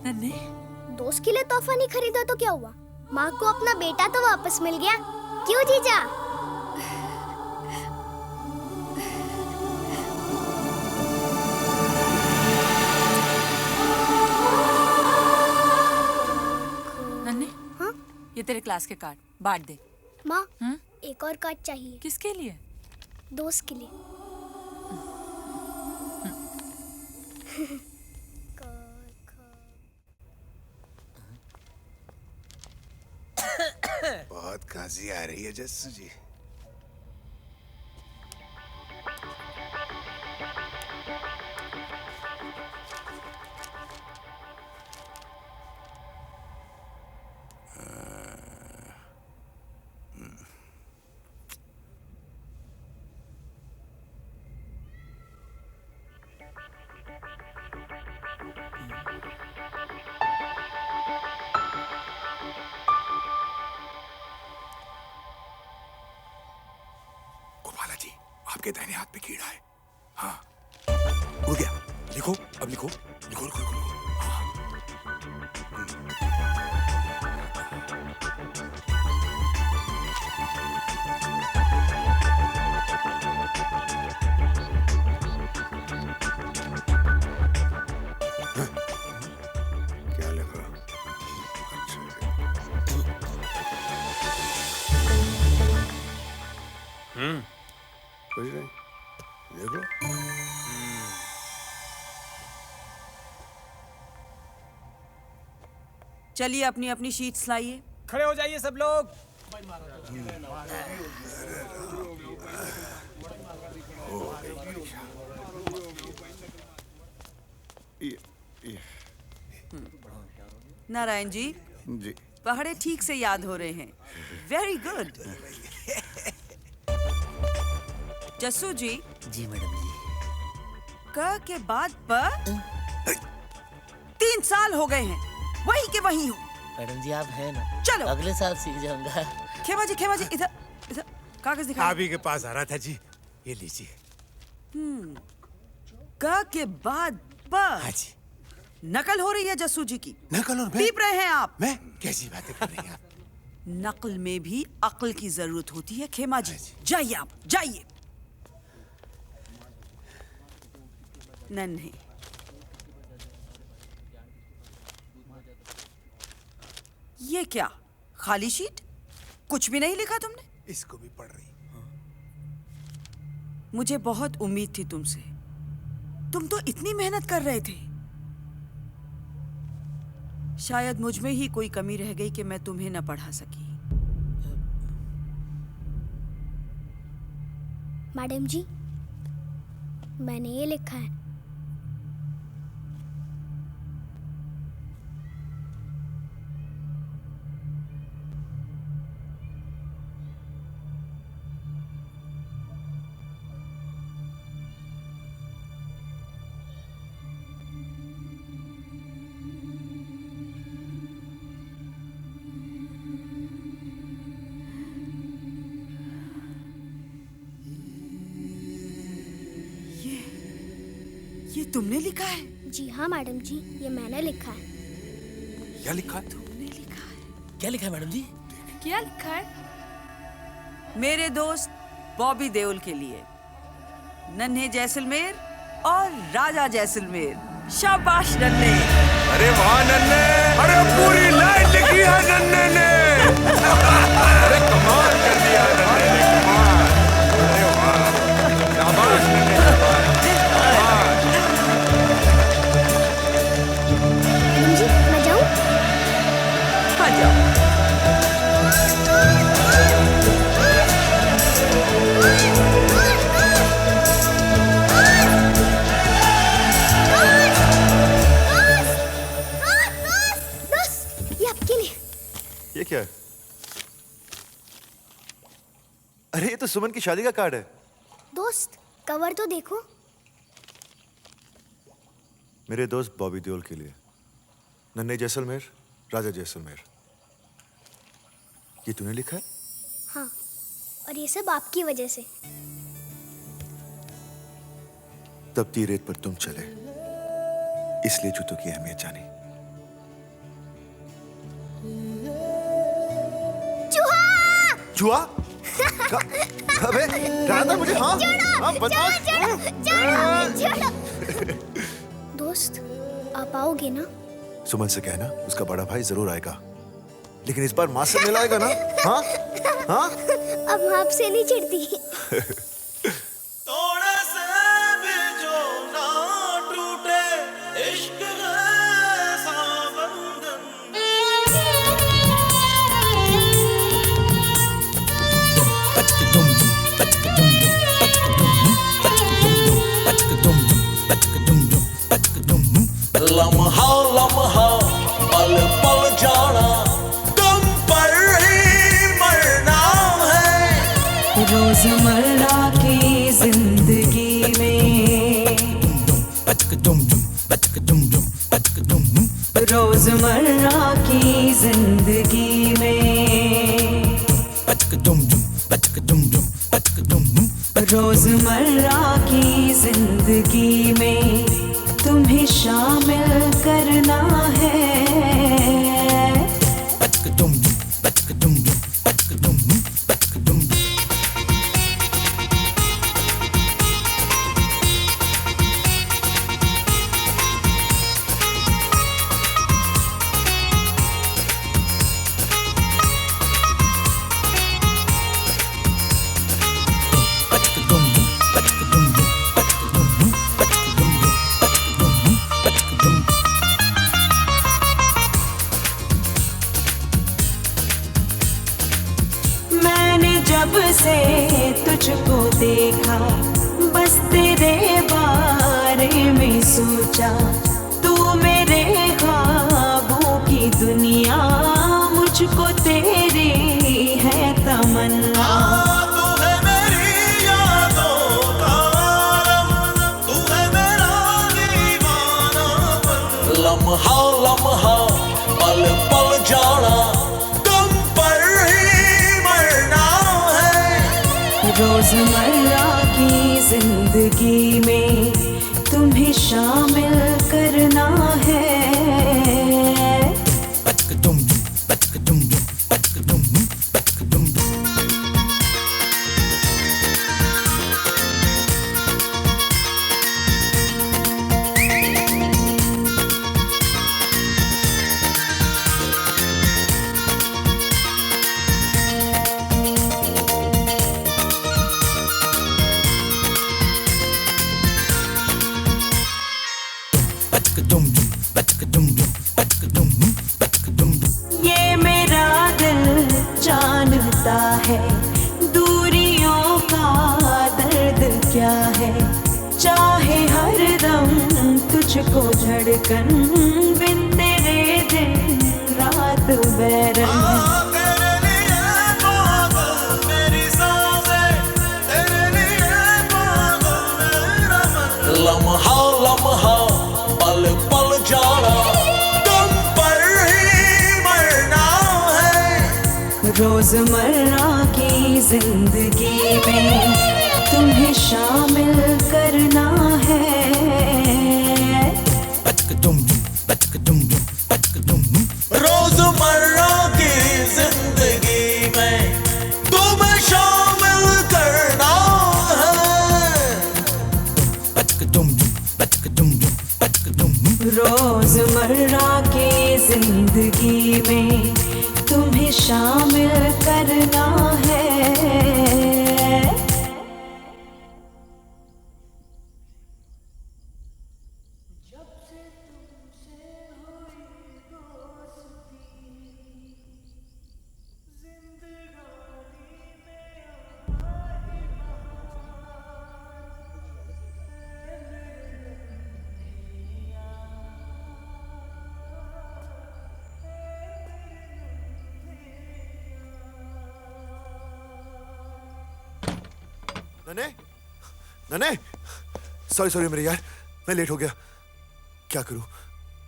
नन्हे, दोस्त के लिए तोहफा नहीं खरीदा तो क्या हुआ? माँ को अपना बेटा तो वापस मिल गया। क्यों जीजा? नन्हे, ये तेरे क्लास के कार्ड बांट दे। माँ एक और कार्ड चाहिए। किसके लिए? दोस्त के लिए। बहुत खांसी आ रही है जस्सू जी। गोपाला जी, आपके दाहिने हाथ पे कीड़ा है। हाँ, उड़ गया। लिखो, अब लिखो, लिखो, लिखो, लिखो। क्या लिखा? कुछ नहीं, देखो। चलिए अपनी अपनी शीट्स लाइए। खड़े हो जाइए सब लोग। नारायण जी, जी पहाड़े ठीक से याद हो रहे हैं। Very good. जस्सू जी। जी मैडम जी। क के बाद प 3 साल हो गए हैं, वही के वही हो। मैडम जी आप हैं ना? चलो अगले साल सीख जाऊंगा। खेमा जी इधर इधर कागज दिखाओ। आप ही के पास आ रहा था जी, ये लीजिए। क के बाद प। हाँ जी। नकल हो रही है जस्सू जी की। नकल? और पीप रहे हैं आप। मैं कैसी बातें कर रही हैं आप? नकल में भी अक्ल की जरूरत होती है खेमा जी। जाइए आप, जाइए। नन्हे, ये क्या खाली शीट? कुछ भी नहीं लिखा तुमने? इसको भी पढ़ रही। मुझे बहुत उम्मीद थी तुमसे। तुम तो इतनी मेहनत कर रहे थे। शायद मुझ में ही कोई कमी रह गई कि मैं तुम्हें न पढ़ा सकी। मैडम जी, मैंने ये लिखा है। ये तुमने लिखा है? जी हाँ मैडम जी, ये मैंने लिखा है। क्या लिखा है? तुमने लिखा है? क्या लिखा है मैडम जी? क्या लिखा है? मेरे दोस्त बॉबी देओल के लिए, नन्हे जैसलमेर और राजा जैसलमेर। शाबाश नन्हे। अरे वाह नन्हे, अरे पूरी लाइन लिखी है नन्हे ने। अरे कमाल कर दिया नन्हे ने, कमाल। अरे वाह, शाबाश नन्हे, शाबाश। ये तो सुमन की शादी का कार्ड है। दोस्त कवर तो देखो। मेरे दोस्त बॉबी देओल के लिए, नन्हे जैसलमेर, राजा जैसलमेर। ये तूने लिखा है? हाँ, और ये सब आपकी वजह से। तपती रेत पर तुम चले, इसलिए जूतों की अहमियत जानी। चूहा? अबे डरा था मुझे। हाँ हाँ बदमाश। दोस्त आप आओगे ना? सुमन से कहना उसका बड़ा भाई जरूर आएगा, लेकिन इस बार माँ से मिलाएगा ना? हाँ हाँ। अब मैं आपसे नहीं चिढ़ती। थोड़े से भी जो ना टूटे इश्क ऐसा बंधन। लम्हा लम्हा पल पल जाना तुम पर ही मरना है। रोजमर्रा की जिंदगी में, रोजमर्रा की जिंदगी में, रोजमर्रा की जिंदगी में तुम्हें शामिल करना है। जब से तुझको देखा, बस तेरे बारे में सोचा। तू मेरे ख्वाबों की दुनिया, मुझको तेरी है तमन्ना। तू है मेरी यादों का आलम, तू है मेरा दीवानापन। लम्हा लम्हा पल पल जाना तुम पर ही मरना है। रोजमर्रा की जिंदगी में तुम्हें शामिल करना है। ये मेरा दिल जानता है, दूरियों का दर्द क्या है। चाहे हर दम तुझको धड़कन, बिन तेरे दिन रात बैरन है। लम्हा लम्हा पल पल जाना तुम पर ही मरना है। रोजमर्रा की जिंदगी में तुम्हें शामिल करना है। रोजमर्रा की जिंदगी में तुम्हें शामिल करना है। रोजमर्रा की जिंदगी में तुम्हें शामिल करना है। नन्हे, नन्हे, सॉरी मेरे यार, मैं लेट हो गया। क्या करूं,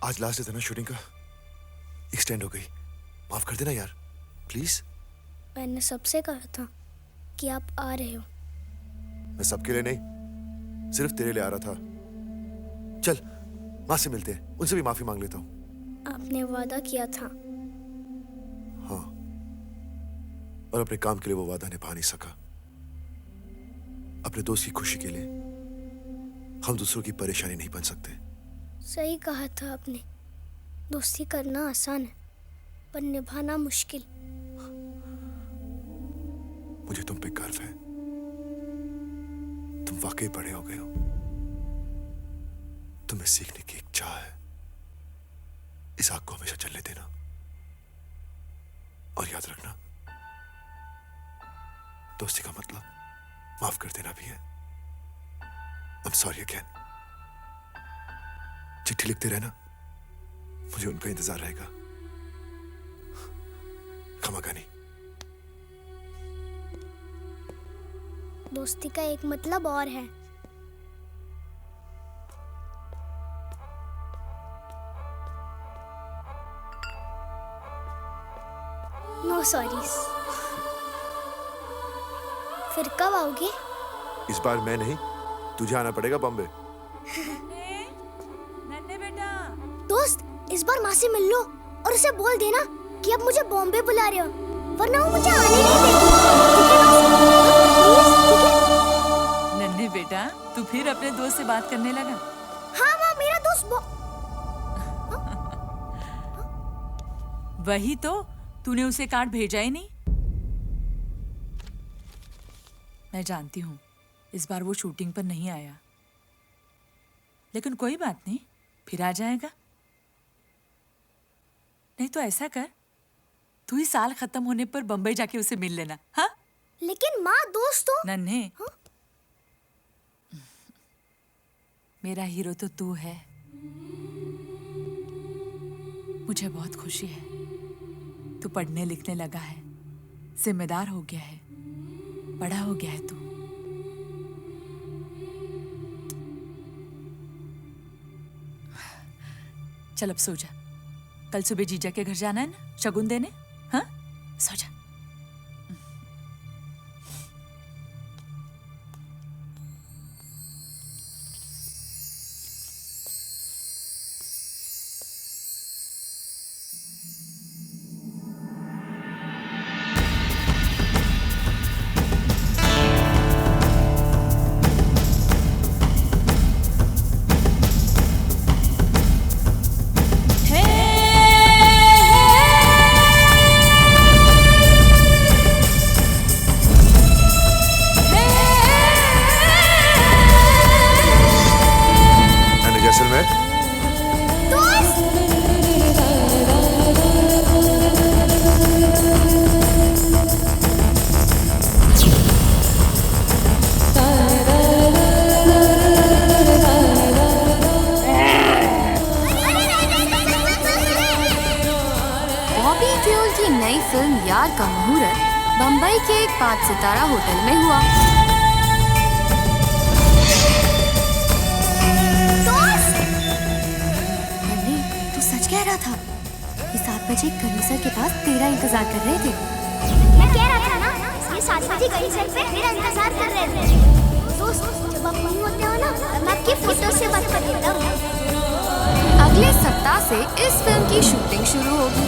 आज लास्ट डे था ना शूटिंग का, एक्सटेंड हो गई। माफ कर देना यार, प्लीज। मैंने सबसे कहा था कि आप आ रहे हो। मैं सबके लिए नहीं, सिर्फ तेरे लिए आ रहा था। चल माँ से मिलते हैं, उनसे भी माफी मांग लेता हूँ। आपने वादा किया था। हाँ, और अपने काम के लिए वो वादा निभा नहीं सका। अपने दोस्त की खुशी के लिए हम दूसरों की परेशानी नहीं बन सकते। सही कहा था आपने, दोस्ती करना आसान है पर निभाना मुश्किल। मुझे तुम पे गर्व है, तुम वाकई बड़े हो गए हो। तुम्हें सीखने की एक चाह है, इस आग को हमेशा जलने देना। और याद रखना, दोस्ती का मतलब माफ कर देना भी है। I'm sorry again। चिट्ठी लिखते रहना, मुझे उनका इंतजार रहेगा। खमागानी। दोस्ती का एक मतलब और है। No sorries. फिर कब आओगे? इस बार मैं नहीं, तुझे आना पड़ेगा बॉम्बे। नन्हे बेटा। दोस्त, इस बार माँ से मिल लो और उसे बोल देना कि अब मुझे बॉम्बे बुला रहे हो, वरना वो मुझे आने नहीं देगी। नन्हे बेटा, तू फिर अपने दोस्त से बात करने लगा? हाँ माँ, मेरा दोस्त वही तो, तूने उसे कार्ड भेजा ही नहीं। मैं जानती हूँ इस बार वो शूटिंग पर नहीं आया, लेकिन कोई बात नहीं, फिर आ जाएगा। नहीं तो ऐसा कर, तू ही साल खत्म होने पर बंबई जाके उसे मिल लेना। हाँ? लेकिन माँ, दोस्तों। नन्हे, मेरा हीरो तो तू है। मुझे बहुत खुशी है, तू पढ़ने लिखने लगा है, जिम्मेदार हो गया है, बड़ा हो गया है तू। चल अब सो जा, कल सुबह जीजा के घर जाना है ना शगुन देने। हाँ, सो जा। बंबई के एक 5 सितारा होटल में हुआ। अरे, तू सच कह रहा था कि 7 बजे गनी सर के पास तेरा इंतजार कर रहे थे। मैं कह रहा था ना, ये 7 बजे गनी सर पे मेरा इंतजार कर रहे थे। दोस्त, जब आप वहीं होते हो ना, मैं आपकी फोटो से बात कर लेता हूँ। अगले सप्ताह से इस फिल्म की शूटिंग शुरू होगी।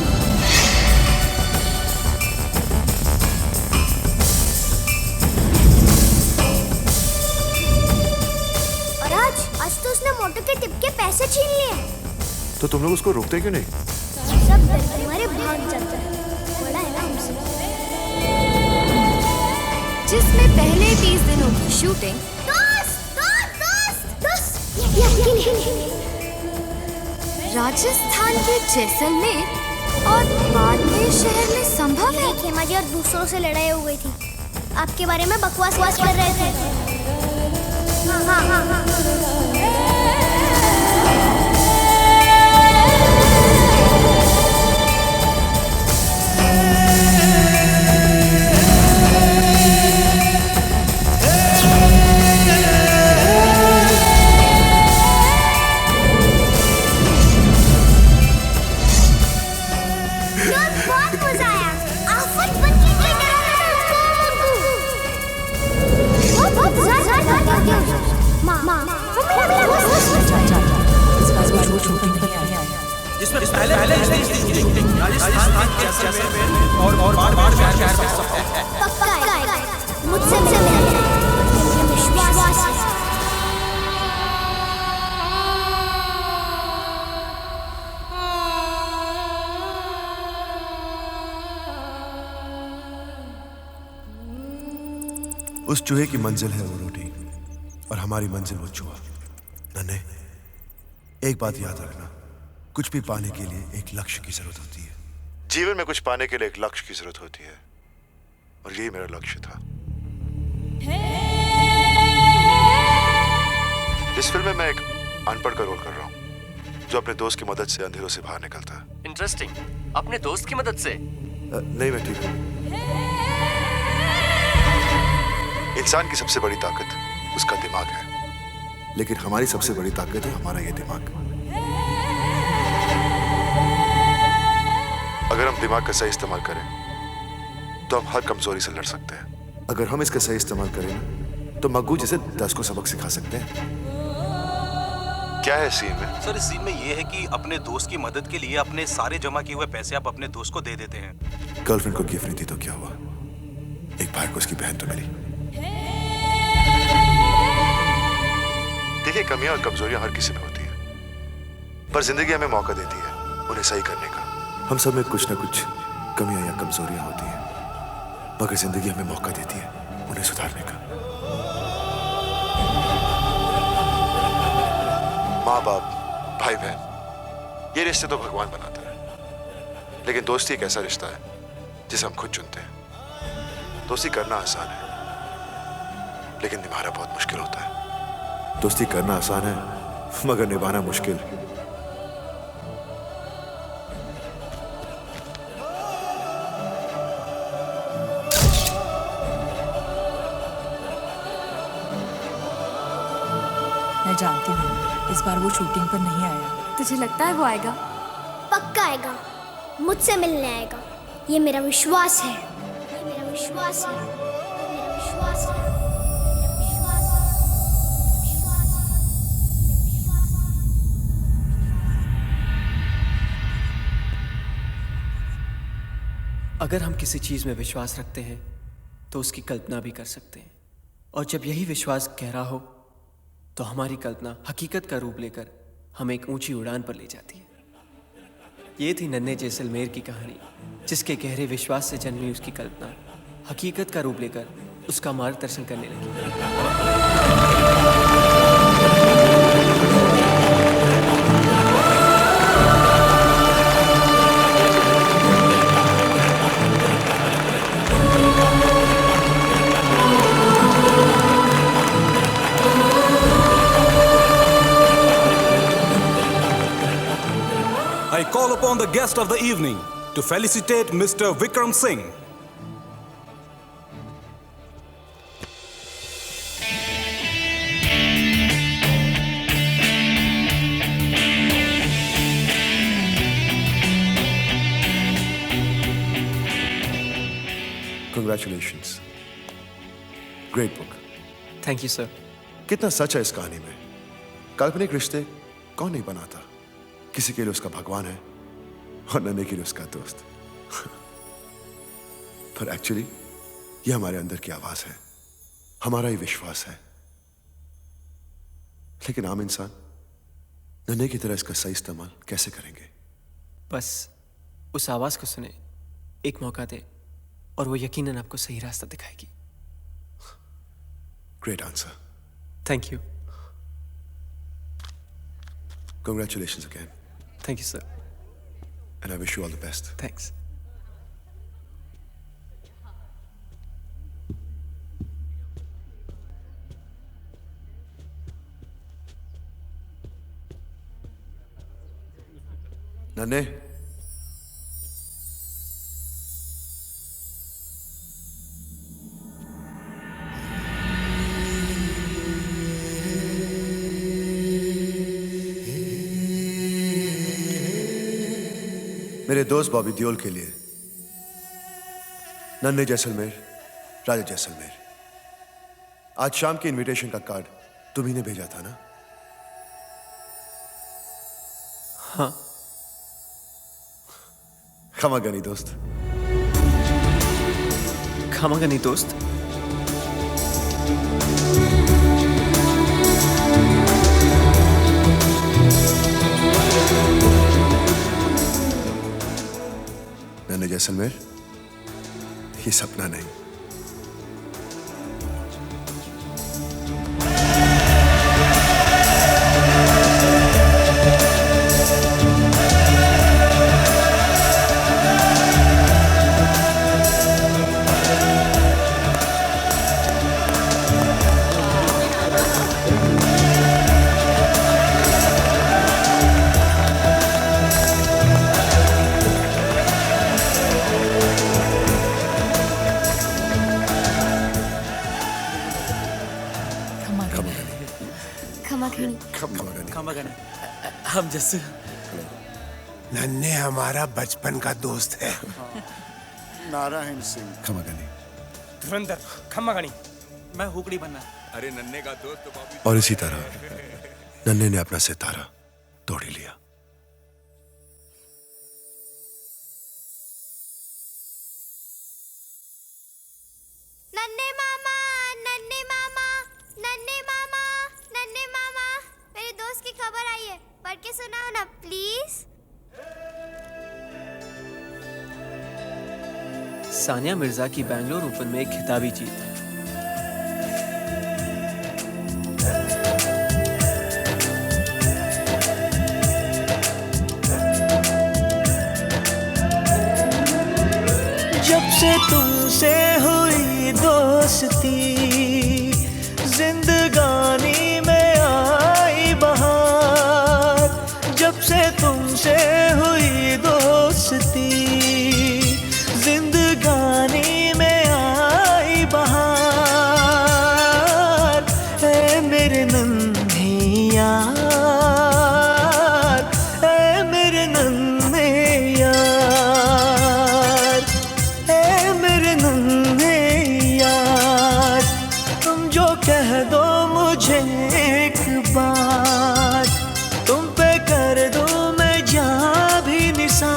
आज तो उसने मोटर के टिप के पैसे छीन लिए। तो तुम लोग उसको रोकते क्यों नहीं? सब डर के मारे भाग जाता है, बड़ा है ना हमसे। जिसमें पहले 20 दिनों की शूटिंग राजस्थान के जैसलमेर और बाद में शहर में संभव है। खेमा जी और दूसरों से लड़ाई हो गई थी, आपके बारे में बकवास कर रहे थे। हाँ। पक्का आएगा। मुझसे मिलने मुझे विश्वास है। उस चूहे की मंजिल है वो रोटी और हमारी मंजिल वो चूहा। नन्हे, एक बात याद रखना, कुछ भी पाने के लिए एक लक्ष्य की जरूरत होती है। जीवन में कुछ पाने के लिए एक लक्ष्य की जरूरत होती है और यही मेरा लक्ष्य था। इस फिल्म में मैं एक अनपढ़ का रोल कर रहा हूँ जो अपने दोस्त की मदद से अंधेरों से बाहर निकलता है। इंटरेस्टिंग। अपने दोस्त की मदद से? नहीं, मैं ठीक हूँ। इंसान की सबसे बड़ी ताकत उसका दिमाग है, लेकिन हमारी सबसे बड़ी ताकत है हमारा ये दिमाग। अगर हम दिमाग का सही इस्तेमाल करें तो हम हर कमजोरी से लड़ सकते हैं। अगर हम इसका सही इस्तेमाल करें ना तो मग्गू जैसे 10 को सबक सिखा सकते हैं। क्या है सीन में? सर, इस सीन में ये है कि अपने दोस्त की मदद के लिए अपने सारे जमा किए हुए पैसे आप अपने दोस्त को दे देते हैं। गर्लफ्रेंड को गिफ्ट नहीं दी तो क्या हुआ? एक भाई को उसकी बहन तो मिली। देखिए, कमियां और कमजोरियां हर किसी में होती है, पर जिंदगी हमें मौका देती है उन्हें सही करने का। हम सब में कुछ ना कुछ कमियां या कमजोरियां होती हैं, मगर जिंदगी हमें मौका देती है उन्हें सुधारने का। माँ बाप, भाई बहन, ये रिश्ते तो भगवान बनाता है, लेकिन दोस्ती एक ऐसा रिश्ता है जिसे हम खुद चुनते हैं। दोस्ती करना आसान है, लेकिन निभाना बहुत मुश्किल होता है। दोस्ती करना आसान है, मगर निभाना मुश्किल। मैं जानती हूँ इस बार वो शूटिंग पर नहीं आया। तुझे लगता है वो आएगा? पक्का आएगा, मुझसे मिलने आएगा। ये मेरा विश्वास है। ये मेरा विश्वास है। मेरा विश्वास है। अगर हम किसी चीज में विश्वास रखते हैं तो उसकी कल्पना भी कर सकते हैं, और जब यही विश्वास गहरा हो तो हमारी कल्पना हकीकत का रूप लेकर हमें एक ऊंची उड़ान पर ले जाती है। ये थी नन्हे जैसलमेर की कहानी, जिसके गहरे विश्वास से जन्मी उसकी कल्पना हकीकत का रूप लेकर उसका मार्गदर्शन करने लगी। I call upon the guest of the evening to felicitate Mr. Vikram Singh. Congratulations. Great book. Thank you sir. कितना सच है इस कहानी में। काल्पनिक रिश्ते कौन नहीं बनाता? किसी के लिए उसका भगवान है और नन्हे के लिए उसका दोस्त। पर एक्चुअली ये हमारे अंदर की आवाज है, हमारा ही विश्वास है। लेकिन आम इंसान नन्हे की तरह इसका सही इस्तेमाल कैसे करेंगे? बस उस आवाज को सुने, एक मौका दे, और वो यकीनन आपको सही रास्ता दिखाएगी। Great answer. Thank you. Congratulations again. Thank you, sir. And I wish you all the best. Thanks. नन्हे, मेरे दोस्त बॉबी दियोल के लिए नन्हे जैसलमेर, राजा जैसलमेर। आज शाम की इनविटेशन का कार्ड तुम्ही ने भेजा था ना? हाँ। खमागनी दोस्त। खमागनी दोस्त। नन्हे जैसलमेर, ये सपना नहीं। खमागनी। हम जैसे नन्हे हमारा बचपन का दोस्त है। नारायण सिंह। खमागनी। धुरंधर खमागनी। मैं हुकड़ी बनना। अरे नन्हे का दोस्त तो बॉबी। और इसी तरह नन्हे ने अपना सितारा तोड़ ही लिया। नन्हे मामा, नन्हे मामा, नन्हे मामा, नन्हे मामा, मेरे दोस्त की खबर आई है, पढ़ के सुनाओ ना प्लीज। सानिया मिर्जा की बैंगलोर ओपन में एक खिताबी जीत। जब से तुमसे हुई दोस्ती, जिंदगानी में आई बहार। जब से तुमसे हुई दोस्ती, जिंदगानी में आई बहार। ऐ मेरे नन्हे यार, ऐ मेरे नन्हे यार, ऐ मेरे नन्हे यार। तुम जो कह दो मुझे एक बार, तुम पे कर दूं मैं जहाँ भी निसार।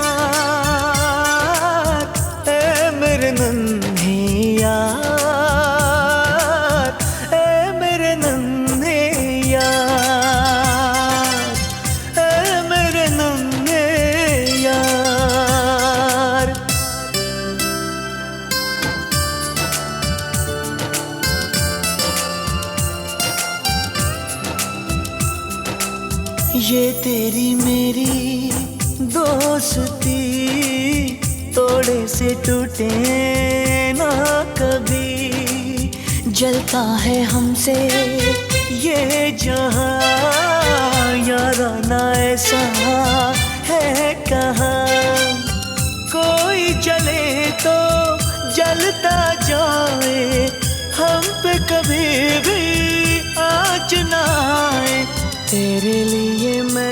ऐ मेरे नन्हे यार, ऐ मेरे नन्हे यार, ऐ मेरे नन्हे यार। ये तेरी मेरी दोस्ती, तोड़े से टूटे ना कभी। जलता है हमसे ये जहां, याराना ऐसा है कहाँ। कोई जले तो जलता जाए, हम पे कभी भी आँच ना आए। तेरे लिए मैं